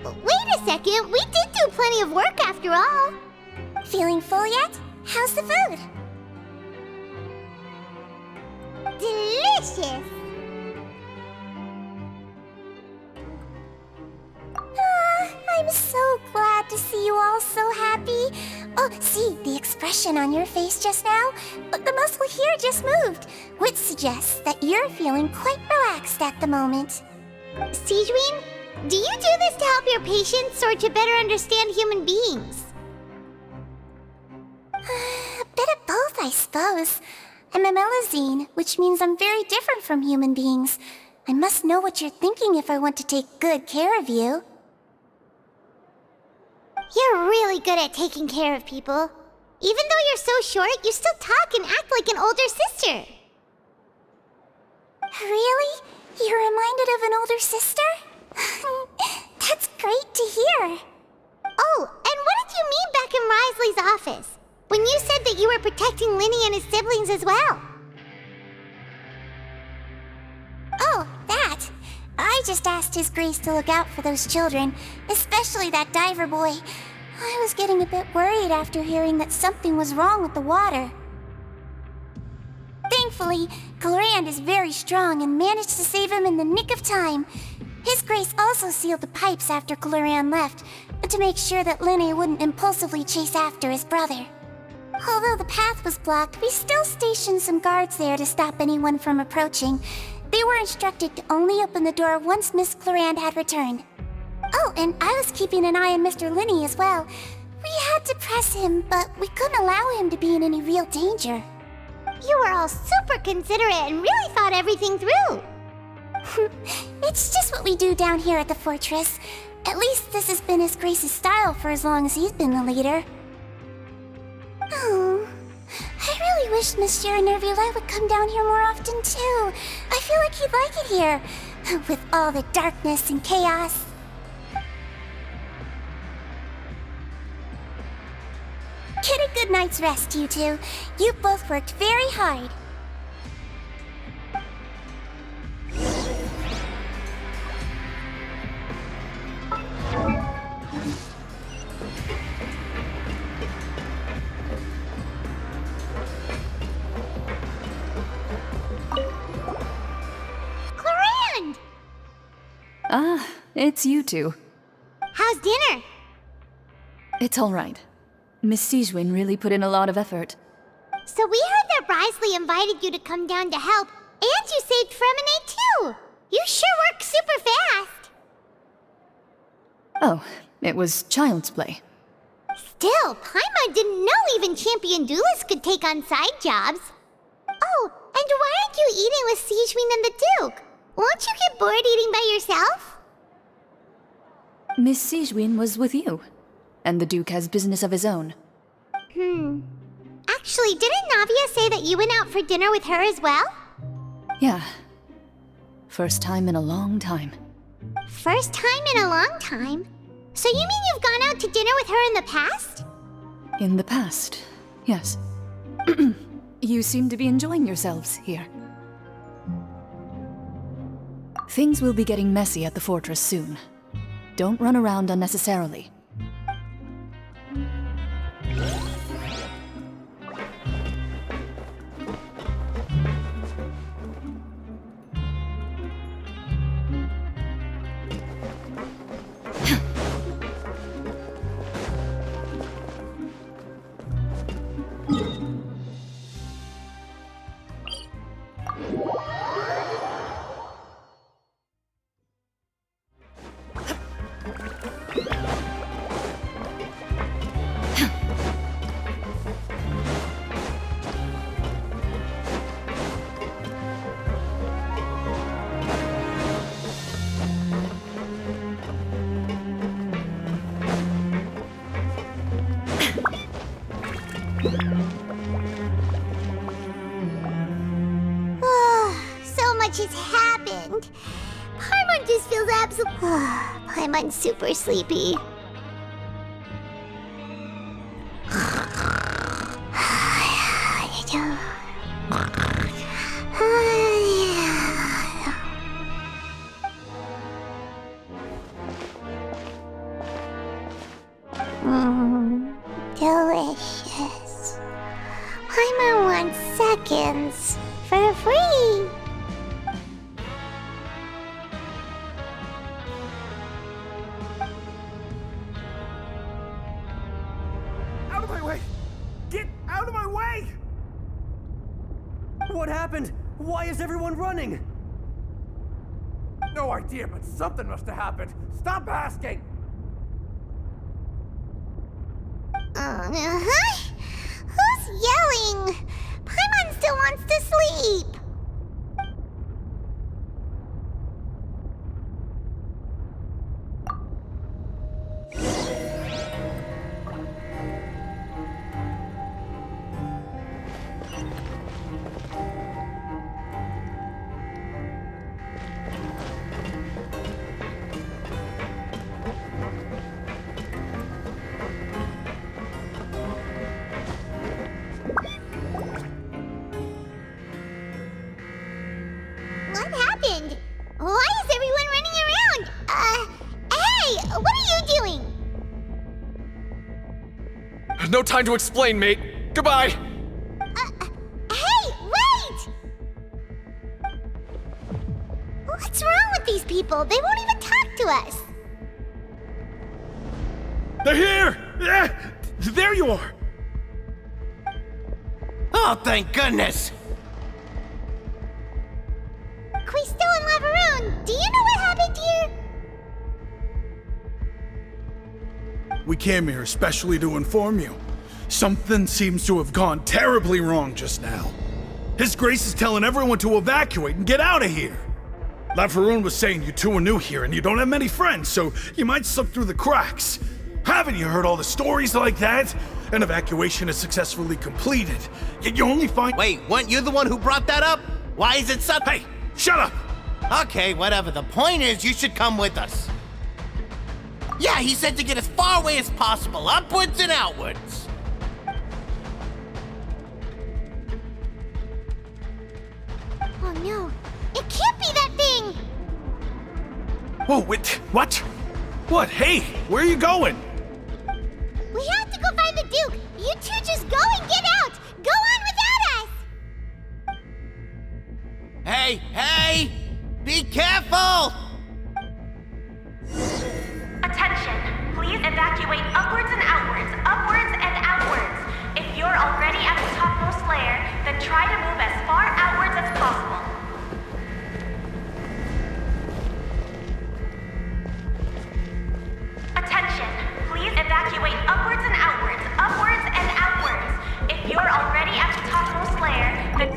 [SPEAKER 5] Wait a second, we did do plenty of work after all.
[SPEAKER 4] Feeling full yet? How's the food?
[SPEAKER 5] Delicious!
[SPEAKER 4] I'm so glad to see you all so happy. Oh, see, the expression on your face just now? The muscle here just moved, which suggests that you're feeling quite relaxed at the moment.
[SPEAKER 5] Sijwin, do you do this to help your patients or to better understand human beings?
[SPEAKER 4] A bit of both, I suppose. I'm a Melazine, which means I'm very different from human beings. I must know what you're thinking if I want to take good care of you.
[SPEAKER 5] You're really good at taking care of people. Even though you're so short, you still talk and act like an older sister.
[SPEAKER 4] Really? You're reminded of an older sister? That's great to hear.
[SPEAKER 5] Oh, and what did you mean back in Risley's office? When you said that you were protecting Linny and his siblings as well?
[SPEAKER 4] Oh, that. I just asked His Grace to look out for those children, especially that diver boy. I was getting a bit worried after hearing that something was wrong with the water. Thankfully, Clorand is very strong and managed to save him in the nick of time. His Grace also sealed the pipes after Clorand left, to make sure that Linne wouldn't impulsively chase after his brother. Although the path was blocked, we still stationed some guards there to stop anyone from approaching. They were instructed to only open the door once Miss Clorand had returned. Oh, and I was keeping an eye on Mr. Linne as well. We had to press him, but we couldn't allow him to be in any real danger.
[SPEAKER 5] You were all super considerate and really thought everything through.
[SPEAKER 4] It's just what we do down here at the fortress. At least this has been His Grace's style for as long as he's been the leader. Oh, I really wish Monsieur Nervuli would come down here more often too. I feel like he'd like it here, with all the darkness and chaos. Get a good night's rest, you two. You both worked very hard.
[SPEAKER 5] Clorand!
[SPEAKER 7] Ah, it's you two.
[SPEAKER 5] How's dinner?
[SPEAKER 7] It's all right. Miss Sijwin really put in a lot of effort.
[SPEAKER 5] So we heard that Brisley invited you to come down to help, and you saved Fremonade too! You sure work super fast!
[SPEAKER 7] Oh, it was child's play.
[SPEAKER 5] Still, Paimon didn't know even champion duelists could take on side jobs. Oh, and why aren't you eating with Sijwin and the Duke? Won't you get bored eating by yourself?
[SPEAKER 7] Miss Sijwin was with you, and the Duke has business of his own.
[SPEAKER 5] Actually, didn't Navia say that you went out for dinner with her as well?
[SPEAKER 7] Yeah. First time in a long time.
[SPEAKER 5] First time in a long time? So you mean you've gone out to dinner with her in the past?
[SPEAKER 7] In the past, yes. You seem to be enjoying yourselves here. Things will be getting messy at the fortress soon. Don't run around unnecessarily.
[SPEAKER 5] So much has happened. Paimon just feels Paimon's super sleepy. Delicious. Paimon wants seconds for free.
[SPEAKER 11] Out of my way! Get out of my way! What happened? Why is everyone running? No idea, but something must have happened. Stop asking!
[SPEAKER 5] Who's yelling? Paimon still wants to sleep.
[SPEAKER 6] No time to explain, mate. Goodbye!
[SPEAKER 5] Hey, wait! What's wrong with these people? They won't even talk to us.
[SPEAKER 11] They're here! Yeah, there you are!
[SPEAKER 12] Oh, thank goodness!
[SPEAKER 5] Quisto and Lavaroon, do you know what happened here?
[SPEAKER 11] We came here especially to inform you. Something seems to have gone terribly wrong just now. His Grace is telling everyone to evacuate and get out of here. Lavaroon was saying you two are new here and you don't have many friends, so you might slip through the cracks. Haven't you heard all the stories like that? An evacuation is successfully completed, yet you only find—
[SPEAKER 12] Wait, weren't you the one who brought that up? Why is it sudden?
[SPEAKER 11] Hey, shut up!
[SPEAKER 12] Okay, whatever. The point is, you should come with us. Yeah, he said to get as far away as possible, upwards and outwards.
[SPEAKER 5] Oh no, it can't be that thing!
[SPEAKER 11] Whoa, wait, what? What? Hey, where are you going?
[SPEAKER 5] We have to go find the Duke! You two just go and get out! Go on without us!
[SPEAKER 12] Hey, hey! Be careful!
[SPEAKER 10] Attention! Please evacuate upwards and outwards, upwards and outwards. If you're already at the topmost layer, then try to move as far outwards as possible. Attention! Please evacuate upwards and outwards, upwards and outwards. If you're already at the topmost layer, then...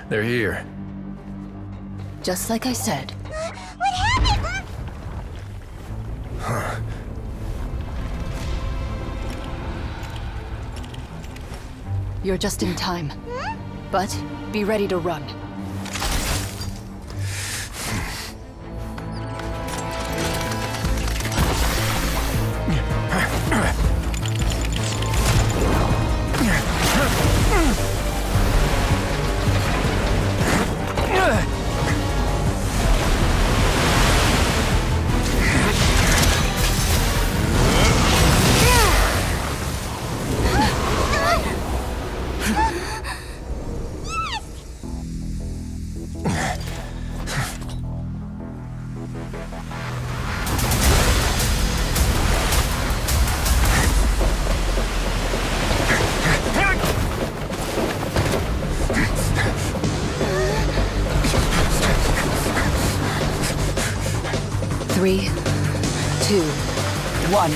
[SPEAKER 6] They're here.
[SPEAKER 7] Just like I said.
[SPEAKER 5] What happened?
[SPEAKER 7] You're just in time. But be ready to run. Three, two, one.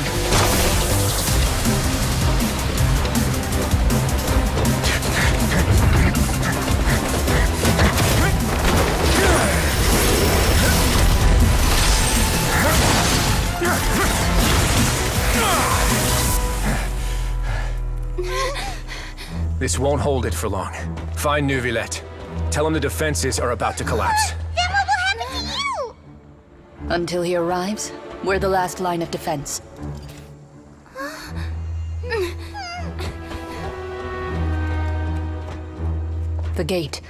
[SPEAKER 6] This won't hold it for long. Find Neuvillette. Tell him the defenses are about to collapse.
[SPEAKER 5] Then what will happen to you?
[SPEAKER 7] Until he arrives, we're the last line of defense. The gate.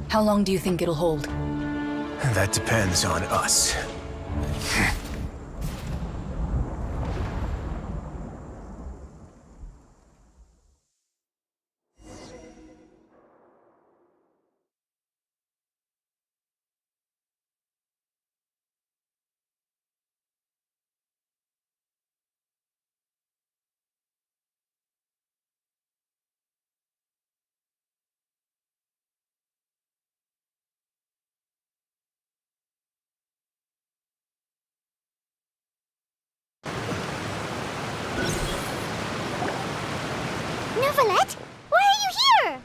[SPEAKER 7] How long do you think it'll hold?
[SPEAKER 6] That depends on us.
[SPEAKER 5] Neuvillette? Why are you here?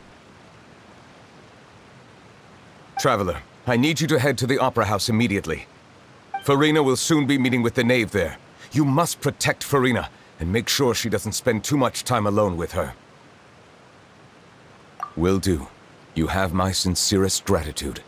[SPEAKER 13] Traveler, I need you to head to the Opera House immediately. Farina will soon be meeting with the knave there. You must protect Farina, and make sure she doesn't spend too much time alone with her. Will do. You have my sincerest gratitude.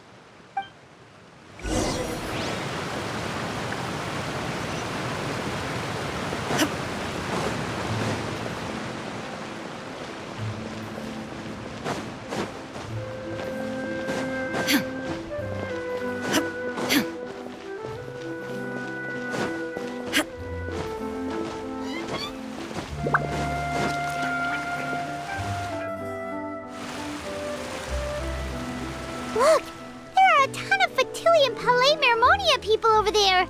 [SPEAKER 5] Look! There are a ton of Fatilian Palais Mermonia people over there!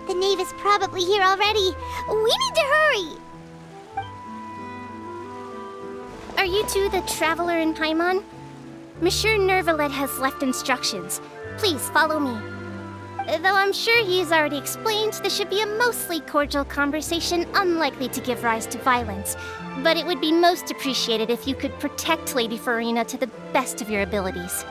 [SPEAKER 5] The knave is probably here already. We need to hurry! Are you two the Traveler in Paimon? Monsieur Neuvillette has left instructions. Please follow me. Though I'm sure he has already explained, this should be a mostly cordial conversation, unlikely to give rise to violence. But it would be most appreciated if you could protect Lady Farina to the best of your abilities.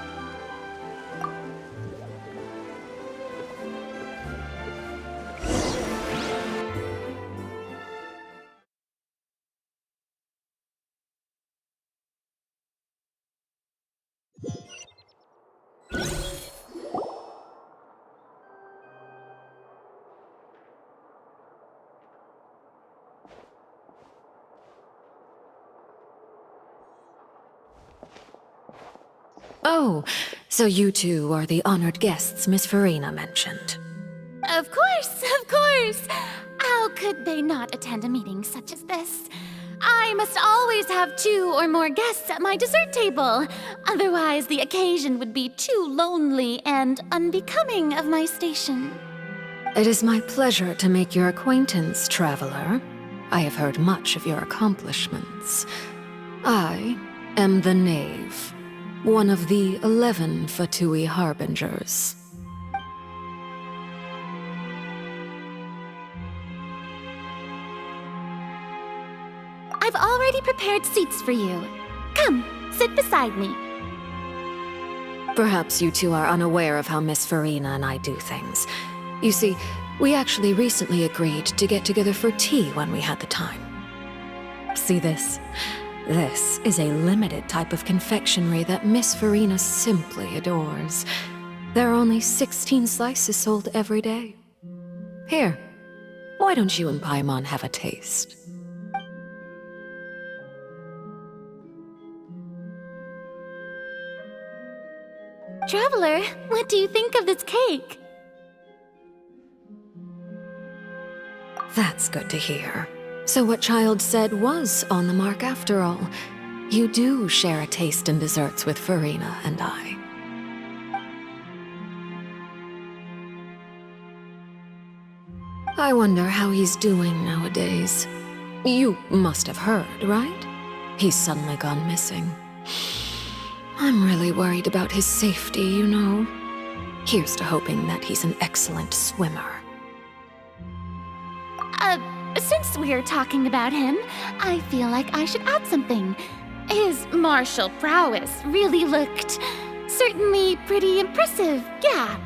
[SPEAKER 14] Oh, so you two are the honored guests Miss Farina mentioned.
[SPEAKER 9] Of course, of course! How could they not attend a meeting such as this? I must always have 2 or more guests at my dessert table. Otherwise, the occasion would be too lonely and unbecoming of my station.
[SPEAKER 14] It is my pleasure to make your acquaintance, traveler. I have heard much of your accomplishments. I am the Knave, one of the 11 Fatui Harbingers.
[SPEAKER 9] I've already prepared seats for you. Come, sit beside me.
[SPEAKER 14] Perhaps you two are unaware of how Miss Farina and I do things. You see, we actually recently agreed to get together for tea when we had the time. See this? This is a limited type of confectionery that Miss Farina simply adores. There are only 16 slices sold every day. Here, why don't you and Paimon have a taste?
[SPEAKER 9] Traveler, what do you think of this cake?
[SPEAKER 14] That's good to hear. So what Child said was on the mark after all. You do share a taste in desserts with Farina and I. I wonder how he's doing nowadays. You must have heard, right? He's suddenly gone missing. I'm really worried about his safety, you know. Here's to hoping that he's an excellent swimmer.
[SPEAKER 9] Since we're talking about him, I feel like I should add something. His martial prowess really looked certainly pretty impressive, yeah.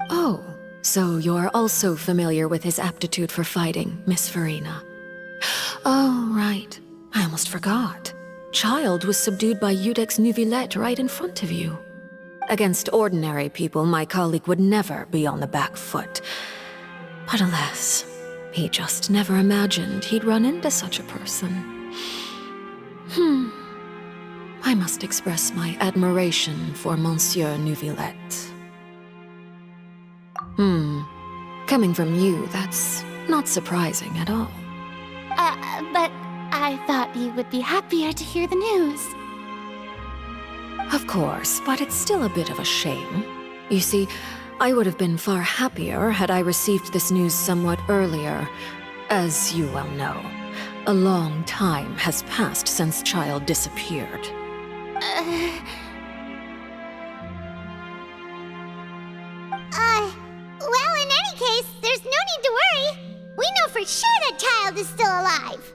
[SPEAKER 14] Oh, so you're also familiar with his aptitude for fighting, Miss Farina. Oh, right. I almost forgot. Child was subdued by Iudex Neuvillette right in front of you. Against ordinary people, my colleague would never be on the back foot. But alas, he just never imagined he'd run into such a person. I must express my admiration for Monsieur Neuvillette. Coming from you, that's not surprising at all.
[SPEAKER 9] But I thought you would be happier to hear the news.
[SPEAKER 14] Of course, but it's still a bit of a shame. You see, I would have been far happier had I received this news somewhat earlier. As you well know, a long time has passed since Child disappeared.
[SPEAKER 5] Well, in any case, there's no need to worry. We know for sure that child is still alive.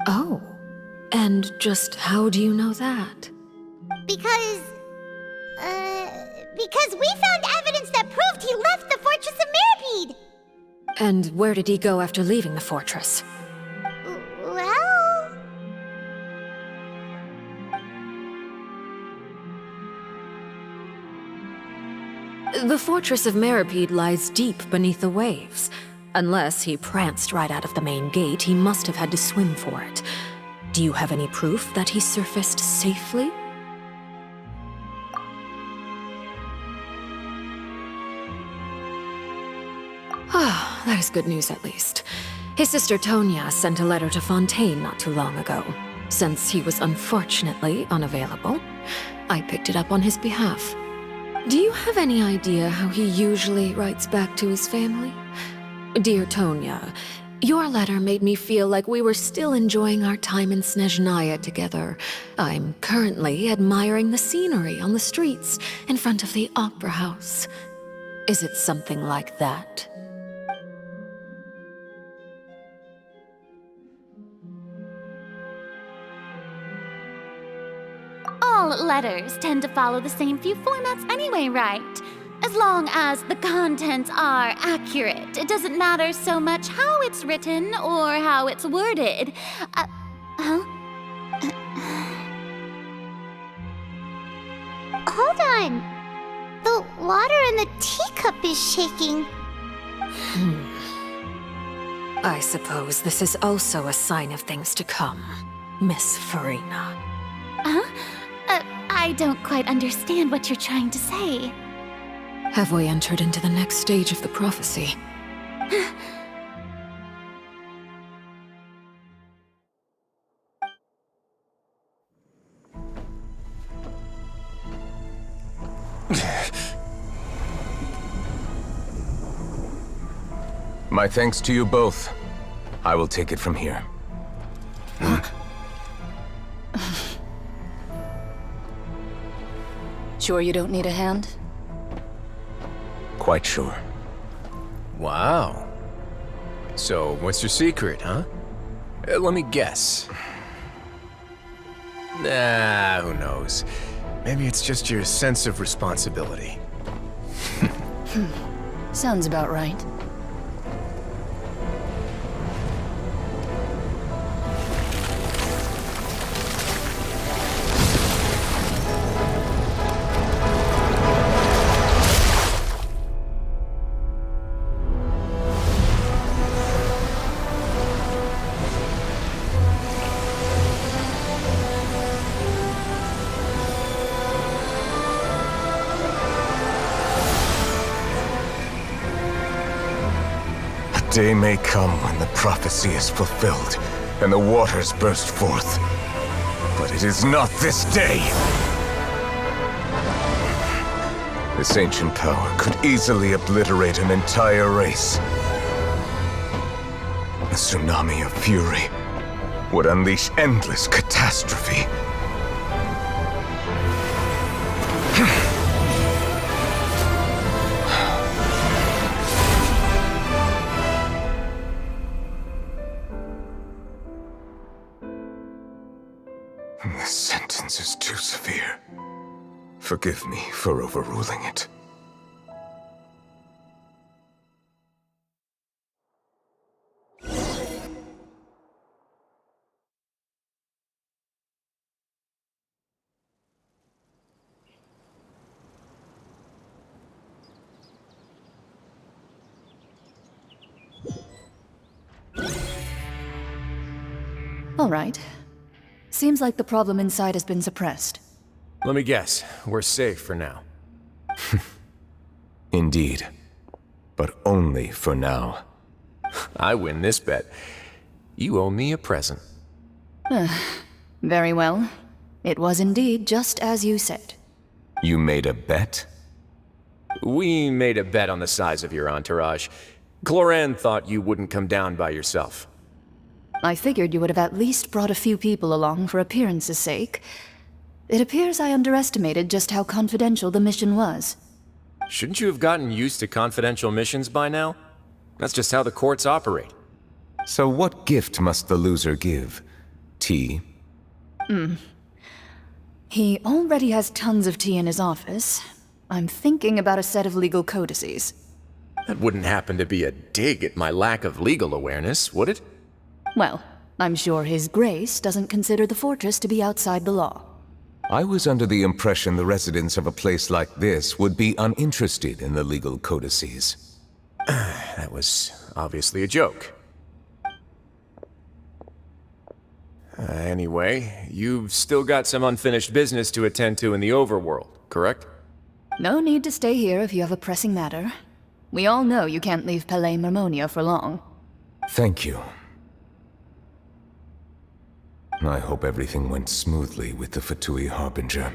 [SPEAKER 14] Oh. And just how do you know that?
[SPEAKER 5] Because we found evidence that proved he left the Fortress of Mirapede.
[SPEAKER 14] And where did he go after leaving the fortress?
[SPEAKER 5] Well...
[SPEAKER 14] The Fortress of Mirapede lies deep beneath the waves. Unless he pranced right out of the main gate, he must have had to swim for it. Do you have any proof that he surfaced safely? Ah, that is good news at least. His sister Tonya sent a letter to Fontein not too long ago. Since he was unfortunately unavailable, I picked it up on his behalf. Do you have any idea how he usually writes back to his family? Dear Tonya, your letter made me feel like we were still enjoying our time in Snezhnaya together. I'm currently admiring the scenery on the streets in front of the opera house. Is it something like that?
[SPEAKER 9] All letters tend to follow the same few formats anyway, right? As long as the contents are accurate, it doesn't matter so much how it's written or how it's worded.
[SPEAKER 5] Hold on. The water in the teacup is shaking.
[SPEAKER 14] I suppose this is also a sign of things to come, Miss Farina.
[SPEAKER 9] Huh? I don't quite understand what you're trying to say.
[SPEAKER 14] Have we entered into the next stage of the prophecy?
[SPEAKER 13] My thanks to you both. I will take it from here.
[SPEAKER 7] Sure you don't need a hand?
[SPEAKER 13] Quite sure.
[SPEAKER 6] Wow. So, what's your secret, huh? Let me guess. Nah, who knows? Maybe it's just your sense of responsibility.
[SPEAKER 7] Sounds about right.
[SPEAKER 13] Day may come when the prophecy is fulfilled, and the waters burst forth. But it is not this day! This ancient power could easily obliterate an entire race. A tsunami of fury would unleash endless catastrophe. This sentence is too severe. Forgive me for overruling it.
[SPEAKER 7] All right. Seems like the problem inside has been suppressed.
[SPEAKER 6] Let me guess, we're safe for now.
[SPEAKER 13] Indeed. But only for now.
[SPEAKER 6] I win this bet. You owe me a present.
[SPEAKER 7] Very well. It was indeed just as you said.
[SPEAKER 13] You made a bet?
[SPEAKER 6] We made a bet on the size of your entourage. Cloran thought you wouldn't come down by yourself.
[SPEAKER 7] I figured you would have at least brought a few people along for appearance's sake. It appears I underestimated just how confidential the mission was.
[SPEAKER 6] Shouldn't you have gotten used to confidential missions by now? That's just how the courts operate.
[SPEAKER 13] So what gift must the loser give? Tea?
[SPEAKER 7] He already has tons of tea in his office. I'm thinking about a set of legal codices.
[SPEAKER 6] That wouldn't happen to be a dig at my lack of legal awareness, would it?
[SPEAKER 7] Well, I'm sure His Grace doesn't consider the fortress to be outside the law.
[SPEAKER 13] I was under the impression the residents of a place like this would be uninterested in the legal codices.
[SPEAKER 6] That was obviously a joke. Anyway, you've still got some unfinished business to attend to in the overworld, correct?
[SPEAKER 7] No need to stay here if you have a pressing matter. We all know you can't leave Palais Mermonia for long.
[SPEAKER 13] Thank you. I hope everything went smoothly with the Fatui Harbinger.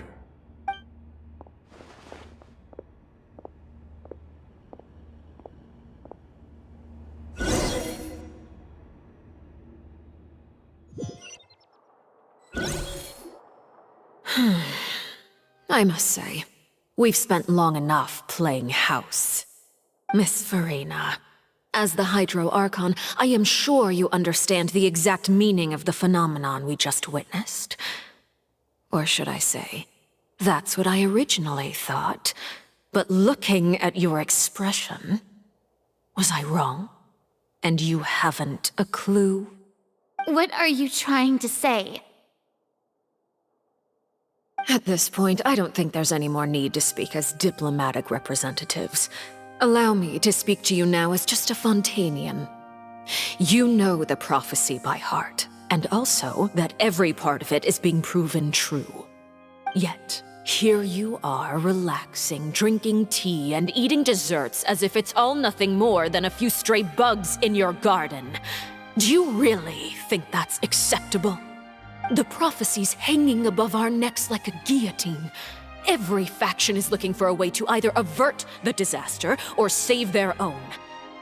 [SPEAKER 14] I must say, we've spent long enough playing house. Miss Farina, as the Hydro Archon, I am sure you understand the exact meaning of the phenomenon we just witnessed. Or should I say, that's what I originally thought. But looking at your expression, was I wrong? And you haven't a clue?
[SPEAKER 9] What are you trying to say?
[SPEAKER 14] At this point, I don't think there's any more need to speak as diplomatic representatives. Allow me to speak to you now as just a Fontainian. You know the prophecy by heart, and also that every part of it is being proven true. Yet, here you are relaxing, drinking tea, and eating desserts as if it's all nothing more than a few stray bugs in your garden. Do you really think that's acceptable? The prophecy's hanging above our necks like a guillotine. Every faction is looking for a way to either avert the disaster or save their own.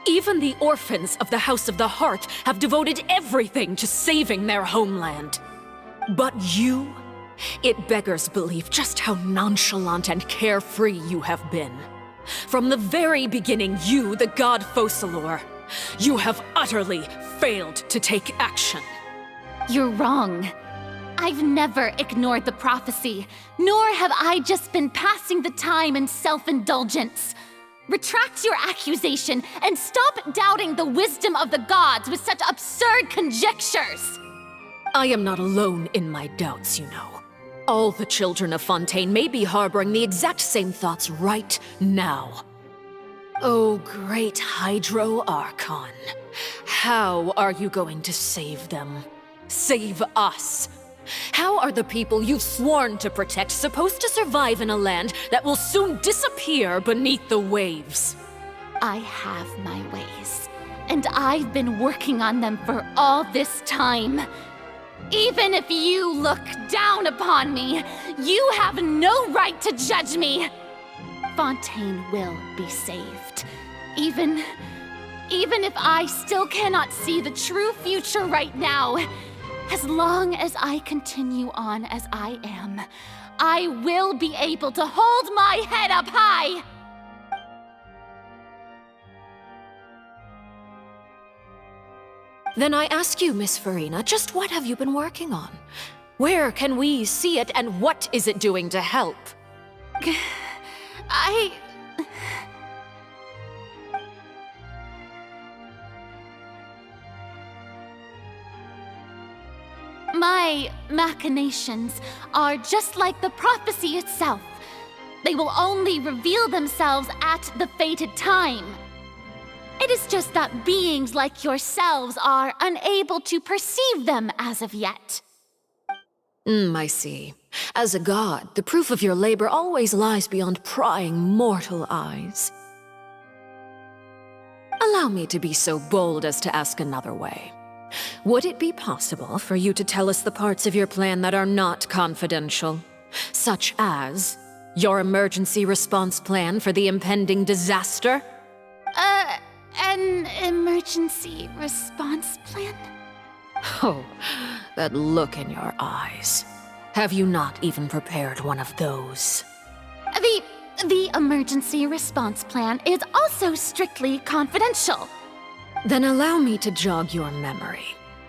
[SPEAKER 14] Even the orphans of the House of the Heart have devoted everything to saving their homeland. But you? It beggars belief just how nonchalant and carefree you have been. From the very beginning, you, the god Focalor, you have utterly failed to take action.
[SPEAKER 9] You're wrong. I've never ignored the prophecy, nor have I just been passing the time in self-indulgence. Retract your accusation and stop doubting the wisdom of the gods with such absurd conjectures!
[SPEAKER 14] I am not alone in my doubts, you know. All the children of Fontейн may be harboring the exact same thoughts right now. Oh, great Hydro Archon. How are you going to save them? Save us? How are the people you've sworn to protect supposed to survive in a land that will soon disappear beneath the waves?
[SPEAKER 9] I have my ways, and I've been working on them for all this time. Even if you look down upon me, you have no right to judge me. Fontейн will be saved. Even if I still cannot see the true future right now. As long as I continue on as I am, I will be able to hold my head up high!
[SPEAKER 14] Then I ask you, Miss Farina, just what have you been working on? Where can we see it, and what is it doing to help?
[SPEAKER 9] My machinations are just like the prophecy itself. They will only reveal themselves at the fated time. It is just that beings like yourselves are unable to perceive them as of yet.
[SPEAKER 14] I see. As a god, the proof of your labor always lies beyond prying mortal eyes. Allow me to be so bold as to ask another way. Would it be possible for you to tell us the parts of your plan that are not confidential? Such as your emergency response plan for the impending disaster?
[SPEAKER 9] An emergency response plan?
[SPEAKER 14] Oh, that look in your eyes. Have you not even prepared one of those?
[SPEAKER 9] The emergency response plan is also strictly confidential.
[SPEAKER 14] Then allow me to jog your memory.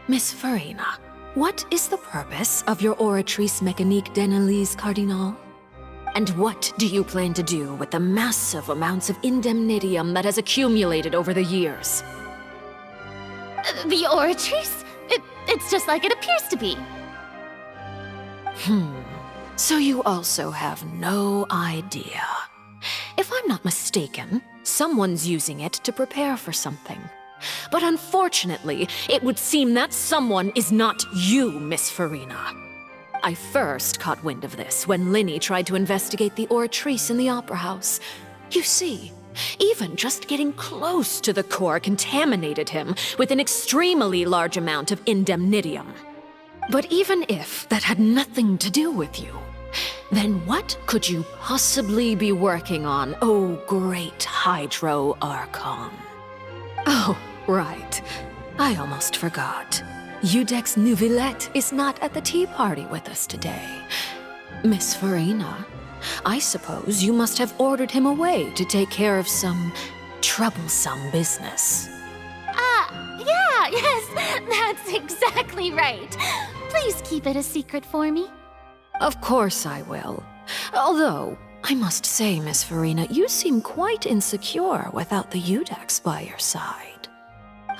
[SPEAKER 14] Miss Farina, what is the purpose of your Oratrice Mécanique d'Analyse Cardinal? And what do you plan to do with the massive amounts of indemnitium that has accumulated over the years?
[SPEAKER 9] The Oratrice? It's just like it appears to be.
[SPEAKER 14] So you also have no idea. If I'm not mistaken, someone's using it to prepare for something. But unfortunately, it would seem that someone is not you, Miss Farina. I first caught wind of this when Linny tried to investigate the Oratrice in the Opera House. You see, even just getting close to the core contaminated him with an extremely large amount of indemnitium. But even if that had nothing to do with you, then what could you possibly be working on, oh great Hydro Archon? Oh, right. I almost forgot. Udex Neuvillette is not at the tea party with us today. Miss Farina, I suppose you must have ordered him away to take care of some troublesome business.
[SPEAKER 9] Yes, that's exactly right. Please keep it a secret for me.
[SPEAKER 14] Of course I will. Although, I must say, Miss Farina, you seem quite insecure without the Udex by your side.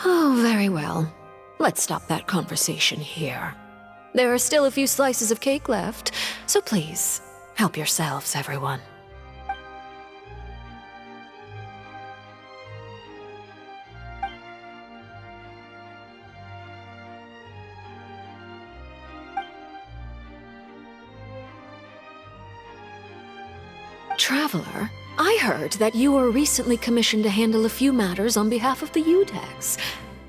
[SPEAKER 14] Oh, very well. Let's stop that conversation here. There are still a few slices of cake left, so please, help yourselves, everyone. Traveler, I heard that you were recently commissioned to handle a few matters on behalf of the Udex.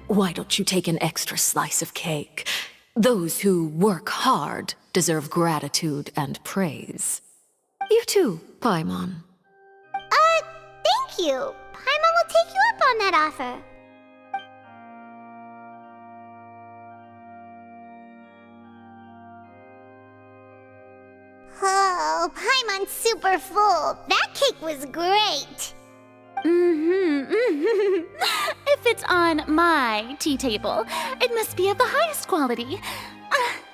[SPEAKER 14] Why don't you take an extra slice of cake? Those who work hard deserve gratitude and praise. You too, Paimon.
[SPEAKER 5] Thank you. Paimon will take you up on that offer. Oh, Paimon's super full. That cake was great.
[SPEAKER 9] If it's on my tea table, it must be of the highest quality.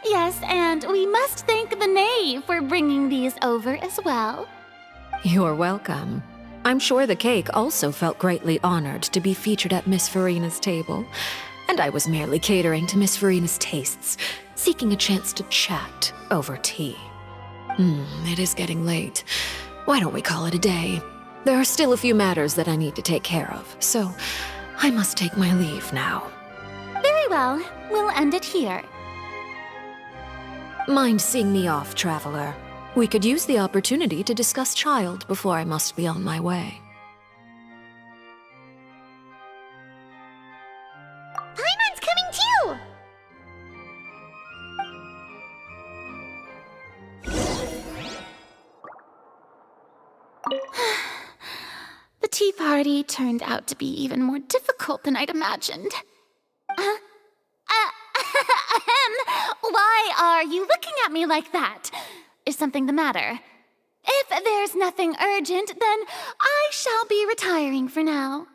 [SPEAKER 9] Yes, and we must thank the knave for bringing these over as well.
[SPEAKER 14] You're welcome. I'm sure the cake also felt greatly honored to be featured at Miss Farina's table. And I was merely catering to Miss Farina's tastes, seeking a chance to chat over tea. It is getting late. Why don't we call it a day? There are still a few matters that I need to take care of, so I must take my leave now.
[SPEAKER 9] Very well. We'll end it here.
[SPEAKER 14] Mind seeing me off, Traveler? We could use the opportunity to discuss Child before I must be on my way.
[SPEAKER 5] Paimon's coming too!
[SPEAKER 9] The tea party turned out to be even more difficult than I'd imagined. Why are you looking at me like that? Is something the matter? If there's nothing urgent, then I shall be retiring for now.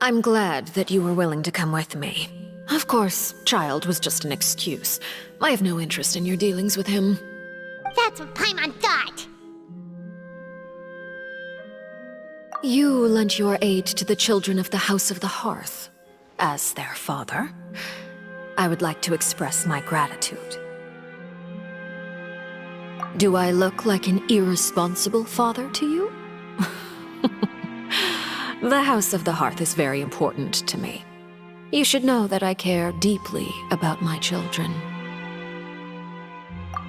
[SPEAKER 14] I'm glad that you were willing to come with me. Of course, Child was just an excuse. I have no interest in your dealings with him.
[SPEAKER 5] That's what Paimon thought.
[SPEAKER 14] You lent your aid to the children of the House of the Hearth. As their father, I would like to express my gratitude. Do I look like an irresponsible father to you? The House of the Hearth is very important to me. You should know that I care deeply about my children.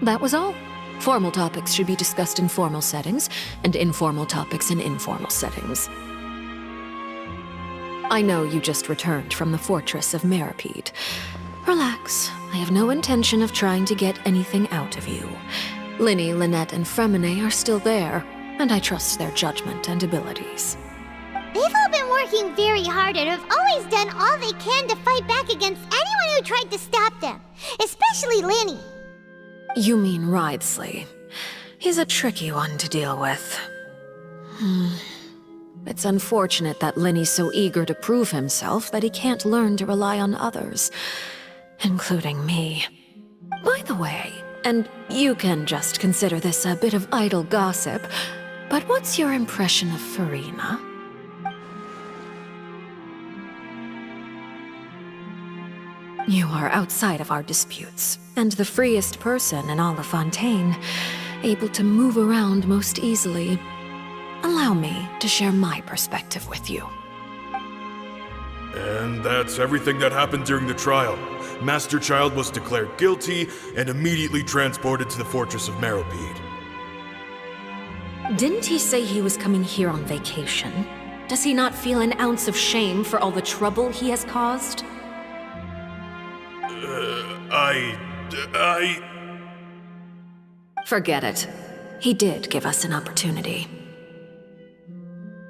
[SPEAKER 14] That was all. Formal topics should be discussed in formal settings, and informal topics in informal settings. I know you just returned from the fortress of Meripede. Relax. I have no intention of trying to get anything out of you. Linny, Lynette, and Fremine are still there, and I trust their judgment and abilities.
[SPEAKER 5] They've all been working very hard and have always done all they can to fight back against anyone who tried to stop them, especially Linny.
[SPEAKER 14] You mean Wriothesley. He's a tricky one to deal with. It's unfortunate that Linny's so eager to prove himself that he can't learn to rely on others, including me. By the way, and you can just consider this a bit of idle gossip, but what's your impression of Furina? You are outside of our disputes, and the freest person in all of Fontain, able to move around most easily. Allow me to share my perspective with you.
[SPEAKER 15] And that's everything that happened during the trial. Master Child was declared guilty and immediately transported to the Fortress of Meripede.
[SPEAKER 14] Didn't he say he was coming here on vacation? Does he not feel an ounce of shame for all the trouble he has caused? Forget it. He did give us an opportunity.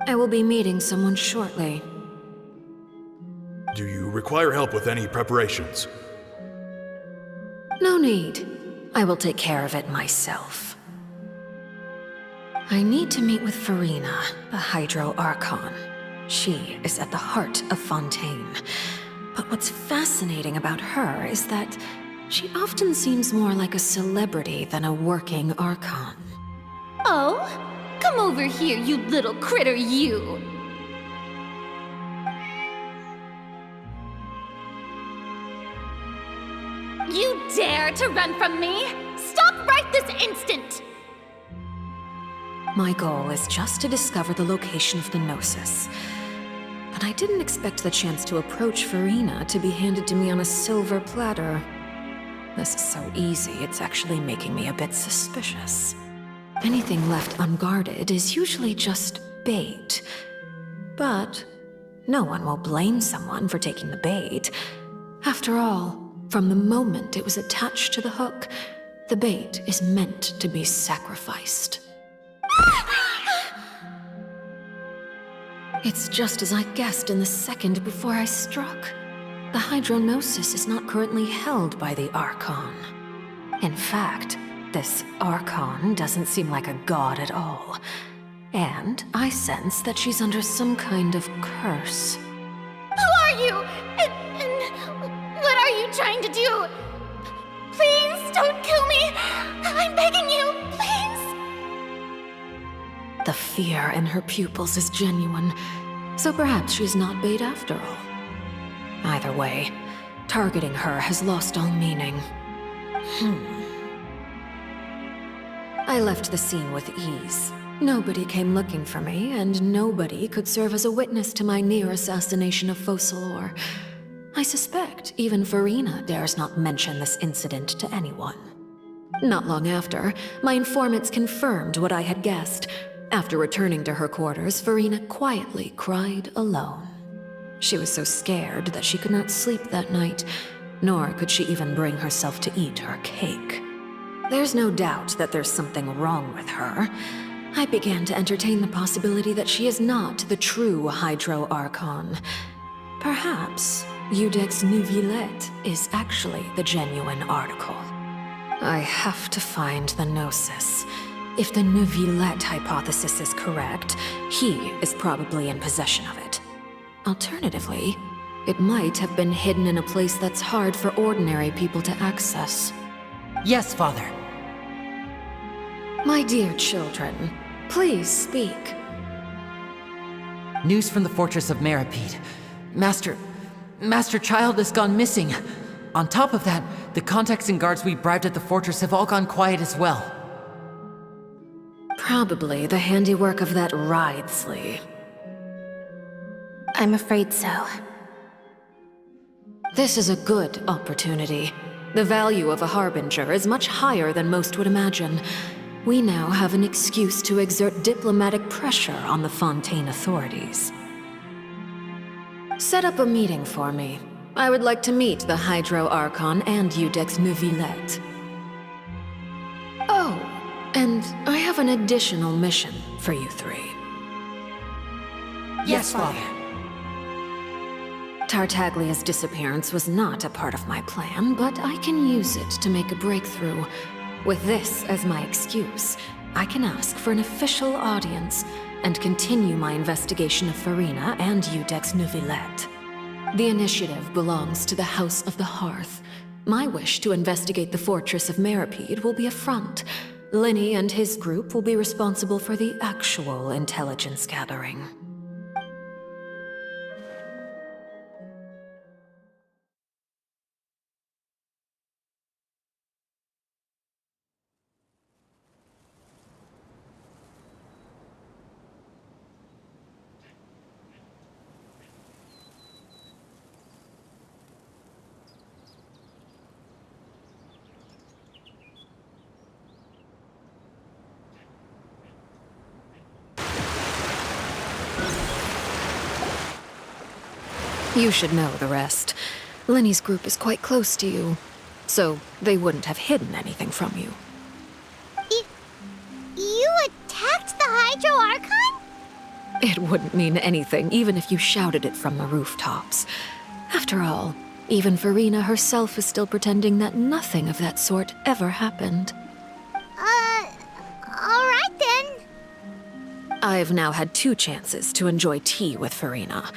[SPEAKER 14] I will be meeting someone shortly.
[SPEAKER 15] Do you require help with any preparations?
[SPEAKER 14] No need. I will take care of it myself. I need to meet with Furina, the Hydro Archon. She is at the heart of Fontain. But what's fascinating about her is that she often seems more like a celebrity than a working Archon.
[SPEAKER 9] Oh? Come over here, you little critter, you! You dare to run from me? Stop right this instant!
[SPEAKER 14] My goal is just to discover the location of the Gnosis. But I didn't expect the chance to approach Furina to be handed to me on a silver platter. This is so easy, it's actually making me a bit suspicious. Anything left unguarded is usually just bait. But no one will blame someone for taking the bait. After all, from the moment it was attached to the hook, the bait is meant to be sacrificed. It's just as I guessed in the second before I struck. The Hydronosis is not currently held by the Archon. In fact, this Archon doesn't seem like a god at all. And I sense that she's under some kind of curse.
[SPEAKER 9] Who are you? And what are you trying to do? Please don't kill me! I'm begging you, please!
[SPEAKER 14] The fear in her pupils is genuine, so perhaps she's not bait after all. Either way, targeting her has lost all meaning. I left the scene with ease. Nobody came looking for me, and nobody could serve as a witness to my near assassination of Focalor. I suspect even Furina dares not mention this incident to anyone. Not long after, my informants confirmed what I had guessed. After returning to her quarters, Furina quietly cried alone. She was so scared that she could not sleep that night, nor could she even bring herself to eat her cake. There's no doubt that there's something wrong with her. I began to entertain the possibility that she is not the true Hydro Archon. Perhaps Eudex Neuvillette is actually the genuine article. I have to find the Gnosis. If the Neuvillette hypothesis is correct, he is probably in possession of it. Alternatively, it might have been hidden in a place that's hard for ordinary people to access.
[SPEAKER 1] Yes, Father.
[SPEAKER 14] My dear children, please speak.
[SPEAKER 1] News from the Fortress of Meripede. Master Child has gone missing. On top of that, the contacts and guards we bribed at the fortress have all gone quiet as well.
[SPEAKER 14] Probably the handiwork of that Ridesley.
[SPEAKER 3] I'm afraid so.
[SPEAKER 14] This is a good opportunity. The value of a Harbinger is much higher than most would imagine. We now have an excuse to exert diplomatic pressure on the Fontейn authorities. Set up a meeting for me. I would like to meet the Hydro Archon and Iudex Neuvillette. Oh, and I have an additional mission for you three.
[SPEAKER 2] Yes, Father.
[SPEAKER 14] Tartaglia's disappearance was not a part of my plan, but I can use it to make a breakthrough. With this as my excuse, I can ask for an official audience and continue my investigation of Farina and Iudex Neuvillette. The initiative belongs to the House of the Hearth. My wish to investigate the fortress of Meripede will be a front. Linny and his group will be responsible for the actual intelligence gathering. You should know the rest. Linny's group is quite close to you, so they wouldn't have hidden anything from you.
[SPEAKER 5] You attacked the Hydro Archon?
[SPEAKER 14] It wouldn't mean anything, even if you shouted it from the rooftops. After all, even Farina herself is still pretending that nothing of that sort ever happened.
[SPEAKER 5] Alright then.
[SPEAKER 14] I've now had 2 chances to enjoy tea with Farina.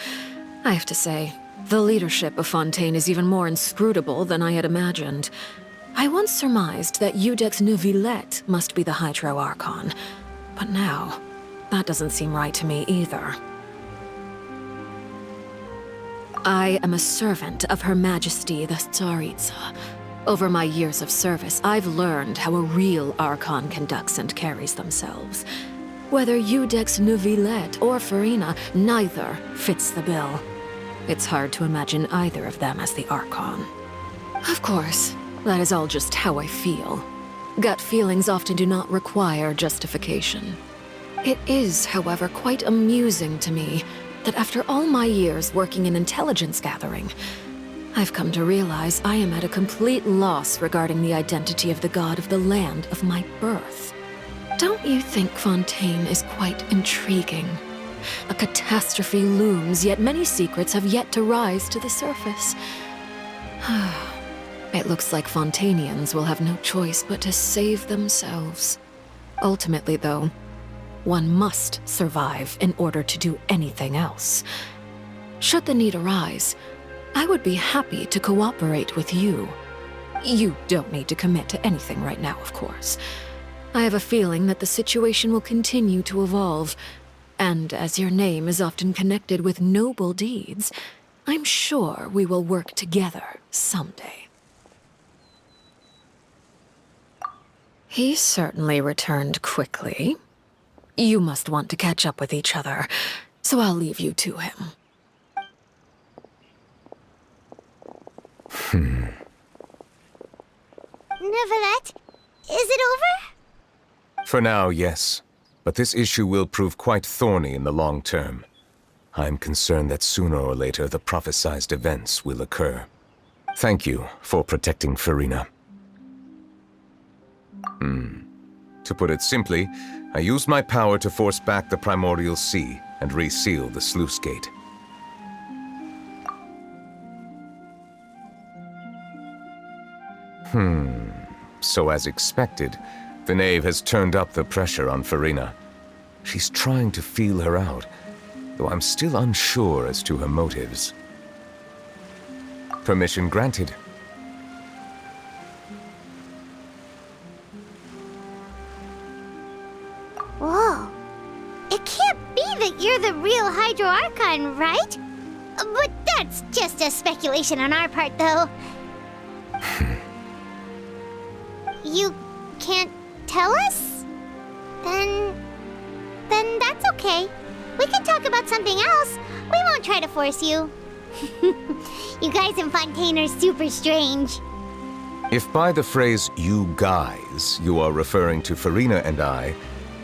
[SPEAKER 14] I have to say, the leadership of Fontейn is even more inscrutable than I had imagined. I once surmised that Iudex Neuvillette must be the Hydro Archon, but now, that doesn't seem right to me either. I am a servant of Her Majesty the Tsaritsa. Over my years of service, I've learned how a real Archon conducts and carries themselves. Whether Iudex Neuvillette or Farina, neither fits the bill. It's hard to imagine either of them as the Archon. Of course, that is all just how I feel. Gut feelings often do not require justification. It is, however, quite amusing to me that after all my years working in intelligence gathering, I've come to realize I am at a complete loss regarding the identity of the god of the land of my birth. Don't you think Fontейn is quite intriguing? A catastrophe looms, yet many secrets have yet to rise to the surface. It looks like Fontainians will have no choice but to save themselves. Ultimately, though, one must survive in order to do anything else. Should the need arise, I would be happy to cooperate with you. You don't need to commit to anything right now, of course. I have a feeling that the situation will continue to evolve, and as your name is often connected with noble deeds, I'm sure we will work together someday. He certainly returned quickly. You must want to catch up with each other, so I'll leave you to him.
[SPEAKER 5] Neuvillette, is it over?
[SPEAKER 13] For now, yes. But this issue will prove quite thorny in the long term. I'm concerned that sooner or later the prophesized events will occur. Thank you for protecting Farina. To put it simply, I used my power to force back the Primordial Sea and reseal the sluice gate. So as expected, the knave has turned up the pressure on Farina. She's trying to feel her out, though I'm still unsure as to her motives. Permission granted.
[SPEAKER 5] Whoa. It can't be that you're the real Hydro Archon, right? But that's just a speculation on our part, though. You can't tell us? Then that's okay. We can talk about something else. We won't try to force you. You guys in Fontaine are super strange.
[SPEAKER 13] If by the phrase, you guys, you are referring to Farina and I,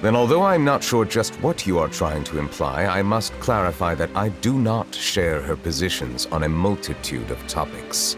[SPEAKER 13] then although I'm not sure just what you are trying to imply, I must clarify that I do not share her positions on a multitude of topics.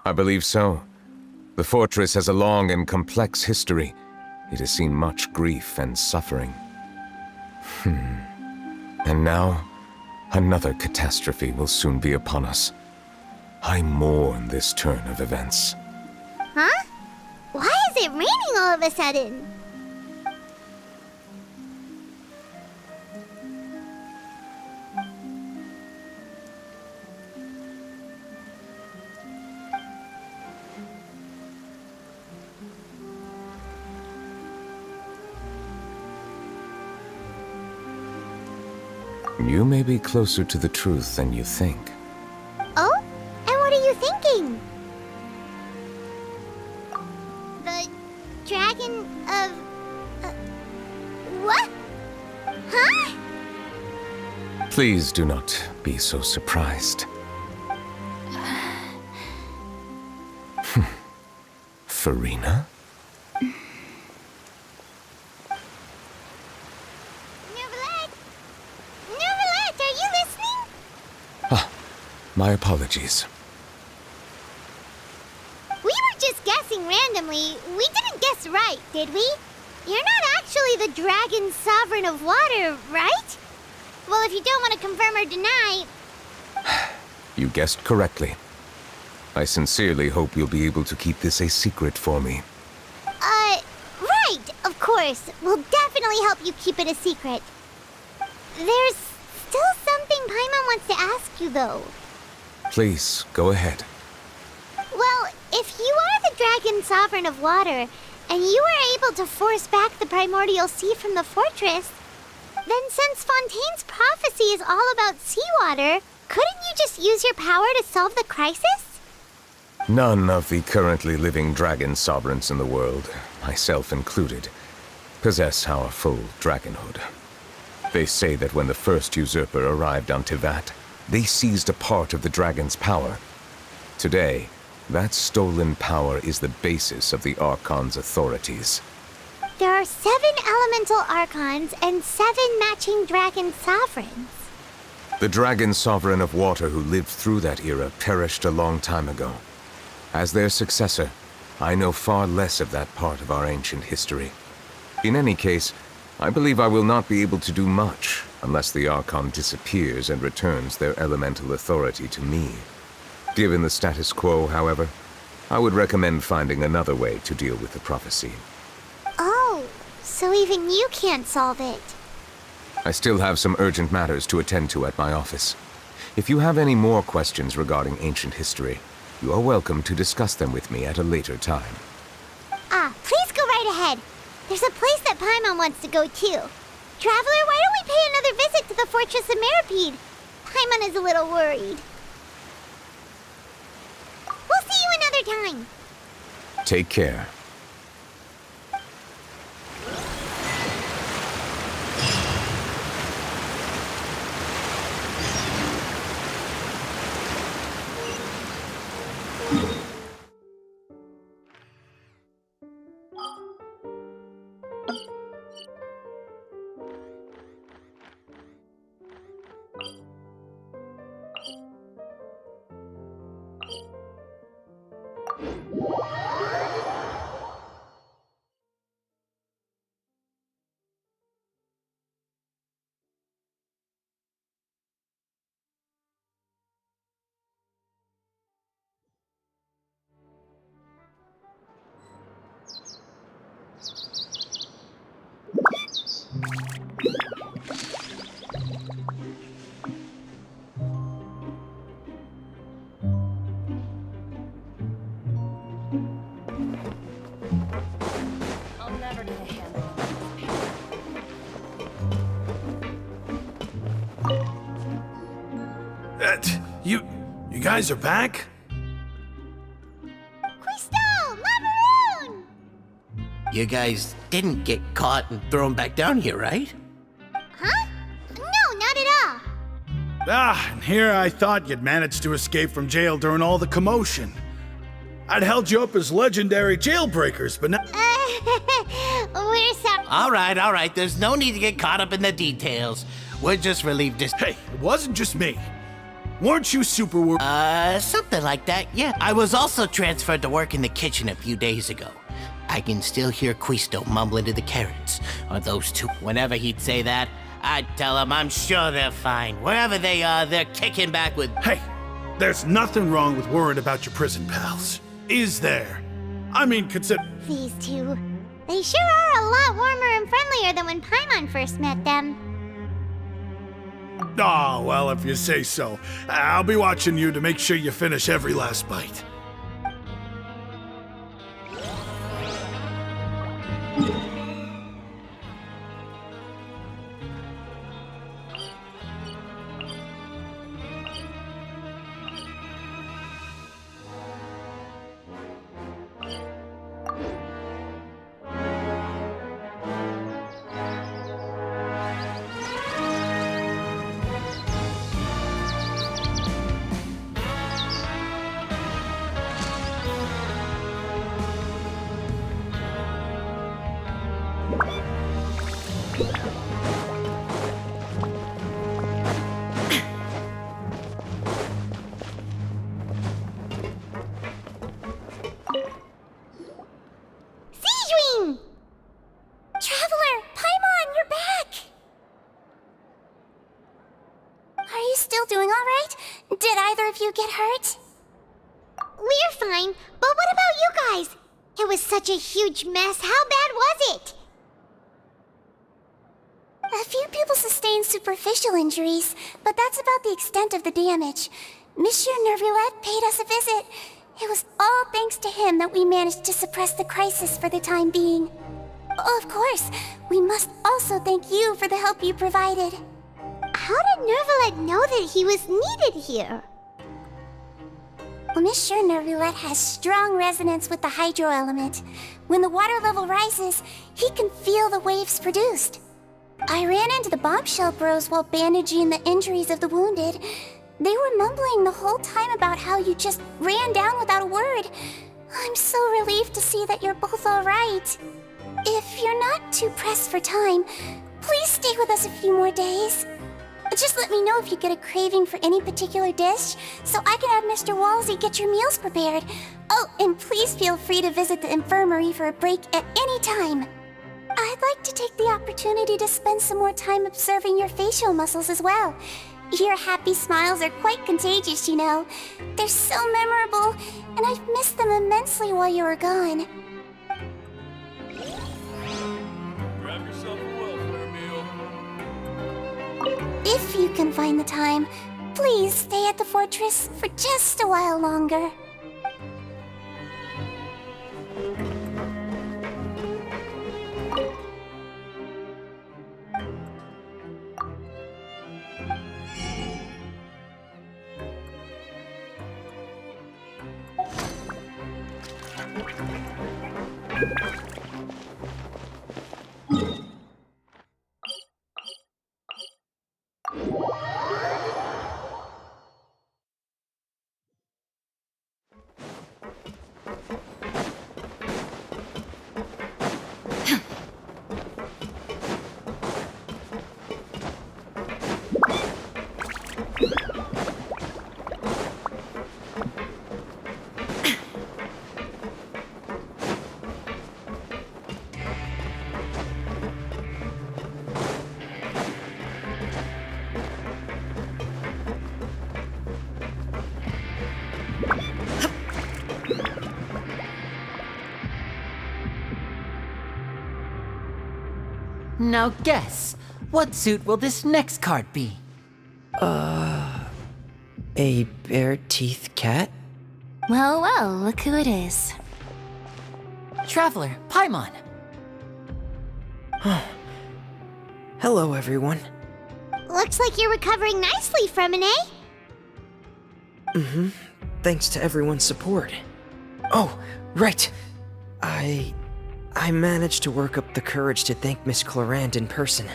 [SPEAKER 13] I believe so. The fortress has a long and complex history. It has seen much grief and suffering. And now, another catastrophe will soon be upon us. I mourn this turn of events.
[SPEAKER 5] Huh? Why is it raining all of a sudden?
[SPEAKER 13] You may be closer to the truth than you think.
[SPEAKER 5] Oh? And what are you thinking? The dragon of... what? Huh?
[SPEAKER 13] Please do not be so surprised. Farina? My apologies.
[SPEAKER 5] We were just guessing randomly. We didn't guess right, did we? You're not actually the dragon sovereign of water, right? Well, if you don't want to confirm or deny...
[SPEAKER 13] You guessed correctly. I sincerely hope you'll be able to keep this a secret for me.
[SPEAKER 5] Right, of course. We'll definitely help you keep it a secret. There's still something Paimon wants to ask you, though.
[SPEAKER 13] Please, go ahead.
[SPEAKER 5] Well, if you are the dragon sovereign of water, and you were able to force back the primordial sea from the fortress, then since Fontaine's prophecy is all about seawater, couldn't you just use your power to solve the crisis?
[SPEAKER 13] None of the currently living dragon sovereigns in the world, myself included, possess our full dragonhood. They say that when the first usurper arrived on Tivat, they seized a part of the dragon's power. Today, that stolen power is the basis of the Archon's authorities.
[SPEAKER 5] There are 7 elemental Archons and 7 matching dragon sovereigns.
[SPEAKER 13] The dragon sovereign of water who lived through that era perished a long time ago. As their successor, I know far less of that part of our ancient history. In any case, I believe I will not be able to do much unless the Archon disappears and returns their elemental authority to me. Given the status quo, however, I would recommend finding another way to deal with the prophecy.
[SPEAKER 5] Oh, so even you can't solve it.
[SPEAKER 13] I still have some urgent matters to attend to at my office. If you have any more questions regarding ancient history, you are welcome to discuss them with me at a later time.
[SPEAKER 5] Please go right ahead. There's a place that Paimon wants to go too. Traveler, why don't we pay another visit to the Fortress of Meripede? Paimon is a little worried. We'll see you another time.
[SPEAKER 13] Take care.
[SPEAKER 11] You guys are back?
[SPEAKER 5] Crystal! Macaroon!
[SPEAKER 12] You guys didn't get caught and thrown back down here, right?
[SPEAKER 5] Huh? No, not at all.
[SPEAKER 11] And here I thought you'd managed to escape from jail during all the commotion. I'd held you up as legendary jailbreakers, but now...
[SPEAKER 5] We're sorry.
[SPEAKER 12] All right. There's no need to get caught up in the details. We're just relieved this...
[SPEAKER 11] Hey, it wasn't just me. Weren't you super
[SPEAKER 12] Something like that, yeah. I was also transferred to work in the kitchen a few days ago. I can still hear Quisto mumbling to the carrots, or those two. Whenever he'd say that, I'd tell him I'm sure they're fine. Wherever they are, they're kicking back with...
[SPEAKER 11] Hey, there's nothing wrong with worrying about your prison pals. Is there? I mean, consider...
[SPEAKER 5] These two. They sure are a lot warmer and friendlier than when Paimon first met them.
[SPEAKER 11] Oh, well, if you say so. I'll be watching you to make sure you finish every last bite.
[SPEAKER 4] Traveler, Paimon, you're back! Are you still doing all right? Did either of you get hurt?
[SPEAKER 5] We're fine, but what about you guys? It was such a huge mess. How bad was it?
[SPEAKER 4] A few people sustained superficial injuries, but that's about the extent of the damage. Monsieur Nervulette paid us a visit. It was all thanks to him that we managed to suppress the crisis for the time being. Of course, we must also thank you for the help you provided.
[SPEAKER 5] How did Nervulette know that he was needed here?
[SPEAKER 4] Well, Monsieur Nervulette has strong resonance with the hydro element. When the water level rises, he can feel the waves produced. I ran into the bombshell bros while bandaging the injuries of the wounded. They were mumbling the whole time about how you just ran down without a word. I'm so relieved to see that you're both all right. If you're not too pressed for time, please stay with us a few more days. Just let me know if you get a craving for any particular dish, so I can have Mr. Walsey get your meals prepared. Oh, and please feel free to visit the infirmary for a break at any time. I'd like to take the opportunity to spend some more time observing your facial muscles as well. Your happy smiles are quite contagious, you know. They're so memorable, and I've missed them immensely while you were gone.
[SPEAKER 15] Grab yourself a welfare meal.
[SPEAKER 4] If you can find the time, please stay at the fortress for just a while longer.
[SPEAKER 1] Now guess, what suit will this next card be?
[SPEAKER 2] A bare-teeth cat?
[SPEAKER 3] Well, well, look who it is.
[SPEAKER 1] Traveler, Paimon.
[SPEAKER 2] Hello, everyone.
[SPEAKER 5] Looks like you're recovering nicely from it, eh?
[SPEAKER 2] Mm-hmm. Thanks to everyone's support. Oh, right. I managed to work up the courage to thank Miss Clorand in person.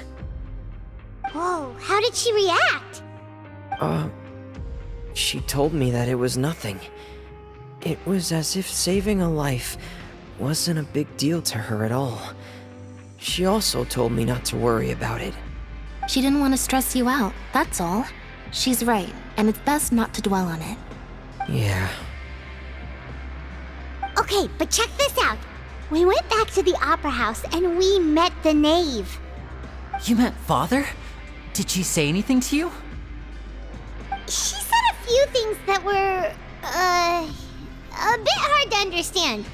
[SPEAKER 5] Whoa, how did she react?
[SPEAKER 2] She told me that it was nothing. It was as if saving a life wasn't a big deal to her at all. She also told me not to worry about it.
[SPEAKER 3] She didn't want to stress you out, that's all. She's right, and it's best not to dwell on it.
[SPEAKER 2] Yeah.
[SPEAKER 5] Okay, but check this out. We went back to the opera house and we met the knave.
[SPEAKER 1] You met Father? Did she say anything to you?
[SPEAKER 5] She said a few things that were, a bit hard to understand.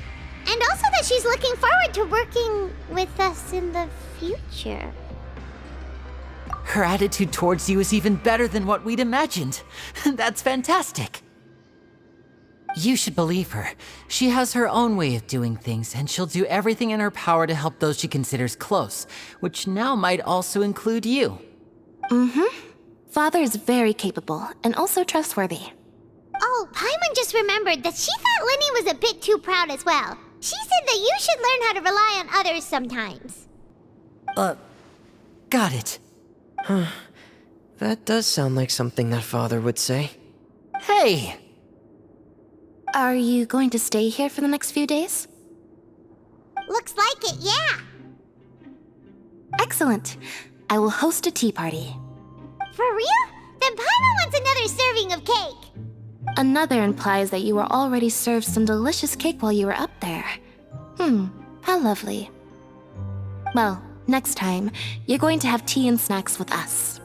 [SPEAKER 5] And also that she's looking forward to working with us in the future.
[SPEAKER 1] Her attitude towards you is even better than what we'd imagined. That's fantastic. You should believe her. She has her own way of doing things, and she'll do everything in her power to help those she considers close, which now might also include you.
[SPEAKER 3] Father is very capable, and also trustworthy.
[SPEAKER 5] Oh, Paimon just remembered that she thought Lenny was a bit too proud as well. She said that you should learn how to rely on others sometimes.
[SPEAKER 1] Got it.
[SPEAKER 2] That does sound like something that Father would say.
[SPEAKER 1] Hey!
[SPEAKER 3] Are you going to stay here for the next few days?
[SPEAKER 5] Looks like it, yeah.
[SPEAKER 3] Excellent. I will host a tea party.
[SPEAKER 5] For real? Then Paimon wants another serving of cake.
[SPEAKER 3] Another implies that you were already served some delicious cake while you were up there. How lovely. Well, next time, you're going to have tea and snacks with us.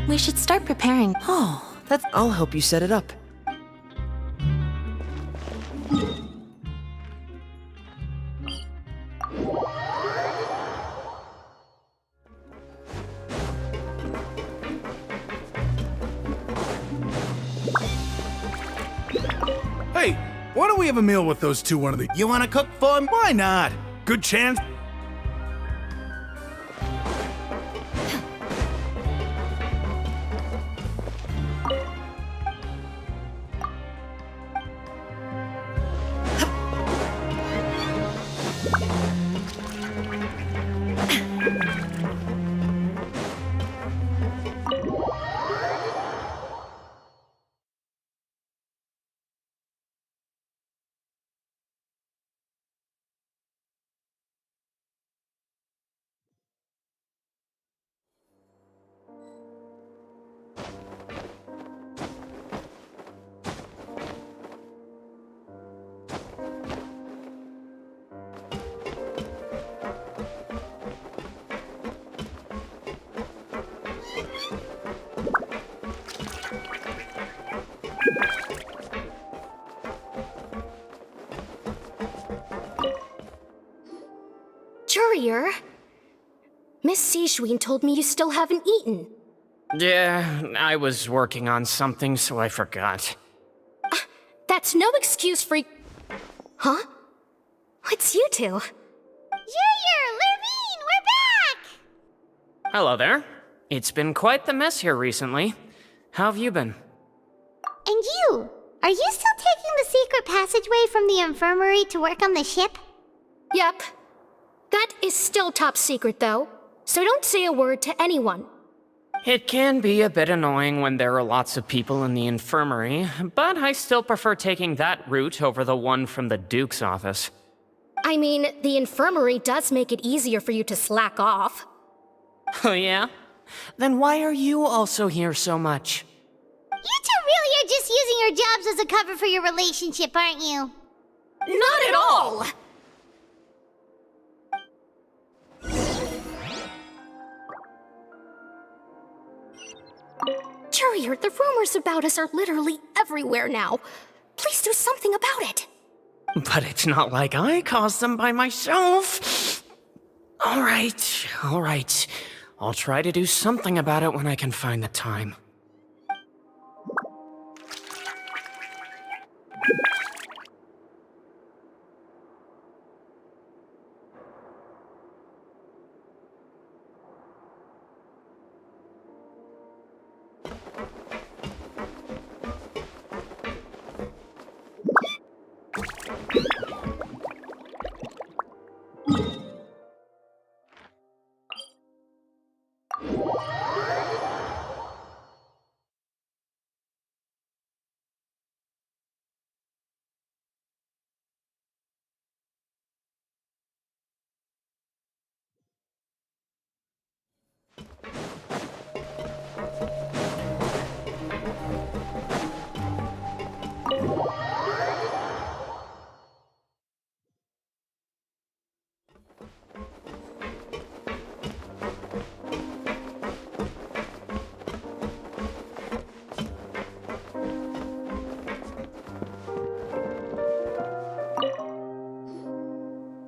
[SPEAKER 3] We should start preparing.
[SPEAKER 2] Oh, I'll help you set it up.
[SPEAKER 11] Hey, why don't we have a meal with those two one of the...
[SPEAKER 12] You wanna cook for him?
[SPEAKER 11] Why not? Good chance.
[SPEAKER 16] Courier, Miss Sishween told me you still haven't eaten.
[SPEAKER 8] Yeah, I was working on something, so I forgot.
[SPEAKER 16] That's no excuse for... Huh? What's you two?
[SPEAKER 5] Courier, Lurvine, we're back!
[SPEAKER 8] Hello there. It's been quite the mess here recently. How have you been?
[SPEAKER 5] And you? Are you still taking the secret passageway from the infirmary to work on the ship?
[SPEAKER 16] Yep. That is still top secret, though, so don't say a word to anyone.
[SPEAKER 8] It can be a bit annoying when there are lots of people in the infirmary, but I still prefer taking that route over the one from the Duke's office.
[SPEAKER 16] I mean, the infirmary does make it easier for you to slack off.
[SPEAKER 8] Oh yeah? Then why are you also here so much?
[SPEAKER 5] You two really are just using your jobs as a cover for your relationship, aren't you?
[SPEAKER 16] Not at all! Courier, the rumors about us are literally everywhere now. Please do something about it.
[SPEAKER 8] But it's not like I caused them by myself. All right. I'll try to do something about it when I can find the time.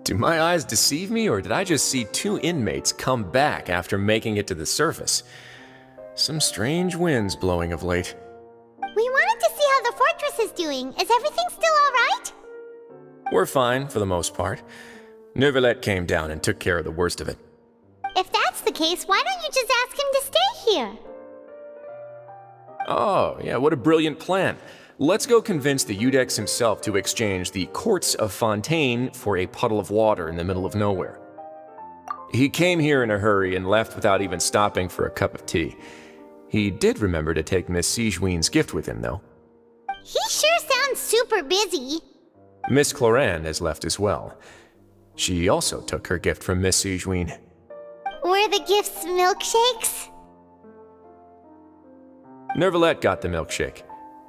[SPEAKER 6] Do my eyes deceive me, or did I just see two inmates come back after making it to the surface? Some strange winds blowing of late.
[SPEAKER 5] We wanted to see how the fortress is doing. Is everything still alright?
[SPEAKER 6] We're fine, for the most part. Neuvillette came down and took care of the worst of it.
[SPEAKER 5] If that's the case, why don't you just ask him to stay here?
[SPEAKER 6] Oh, yeah, what a brilliant plan. Let's go convince the Eudex himself to exchange the courts of Fontein for a puddle of water in the middle of nowhere. He came here in a hurry and left without even stopping for a cup of tea. He did remember to take Miss Sigewinne's gift with him, though.
[SPEAKER 5] He sure sounds super busy.
[SPEAKER 6] Miss Clorinde has left as well. She also took her gift from Miss Sigewinne.
[SPEAKER 5] Were the gifts milkshakes?
[SPEAKER 6] Neuvillette got the milkshake.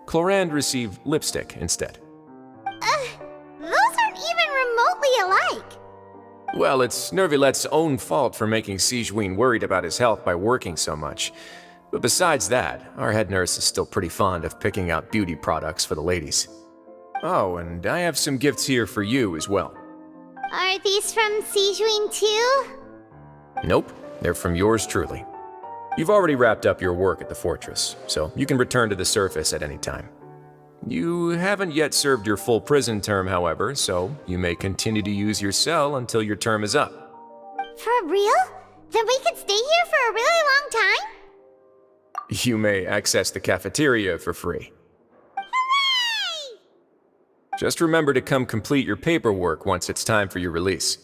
[SPEAKER 6] Clorinde received lipstick instead.
[SPEAKER 5] Those aren't even remotely alike.
[SPEAKER 6] Well, it's Neuvillette's own fault for making Sigewinne worried about his health by working so much. But besides that, our head nurse is still pretty fond of picking out beauty products for the ladies. Oh, and I have some gifts here for you as well.
[SPEAKER 5] Are these from Sigewinne too?
[SPEAKER 6] Nope, they're from yours truly. You've already wrapped up your work at the fortress, so you can return to the surface at any time. You haven't yet served your full prison term, however, so you may continue to use your cell until your term is up.
[SPEAKER 5] For real? Then we could stay here for a really long time?
[SPEAKER 6] You may access the cafeteria for free.
[SPEAKER 5] Hooray!
[SPEAKER 6] Just remember to come complete your paperwork once it's time for your release.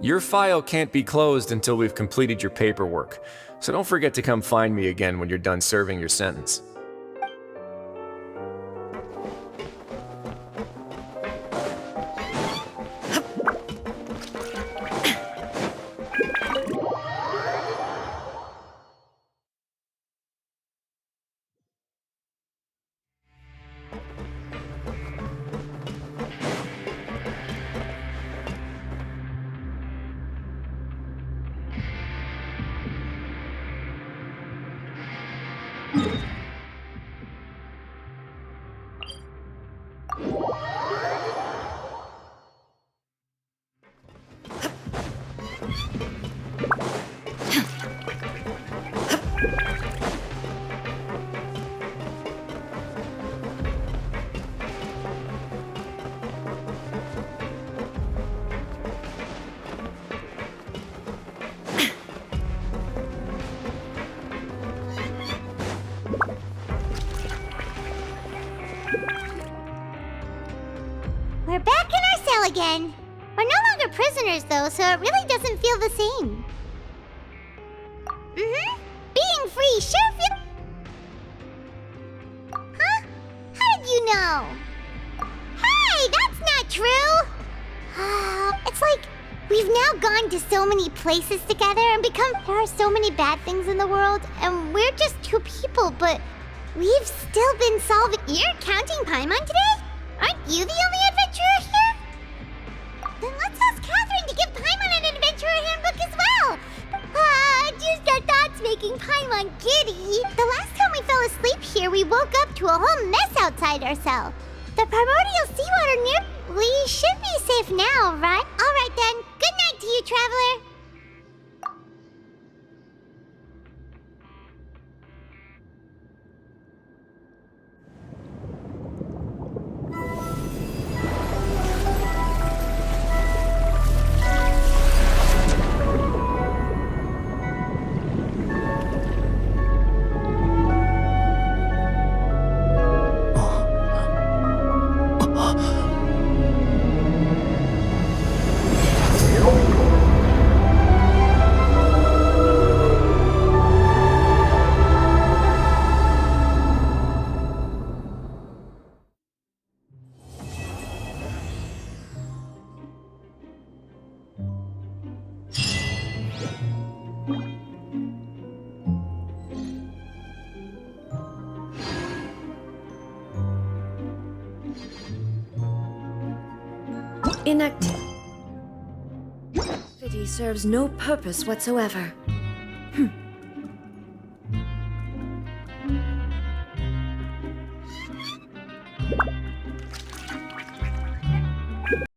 [SPEAKER 6] Your file can't be closed until we've completed your paperwork, so don't forget to come find me again when you're done serving your sentence.
[SPEAKER 5] We're back in our cell again. We're no longer prisoners, though, so it really doesn't feel the same. Being free sure feels... Huh? How did you know? Hey, that's not true! It's like we've now gone to so many places together and become... There are so many bad things in the world, and we're just two people, but we've still been solving... You're counting Paimon today? Aren't you the only adventurer here? Then let's ask Catherine to give Paimon an adventurer handbook as well. Just our thoughts making Paimon giddy. The last time we fell asleep here, we woke up to a whole mess outside our cell. The primordial seawater near... We should be safe now, right? Alright then. Good night to you, traveler.
[SPEAKER 14] Inactivity serves no purpose whatsoever.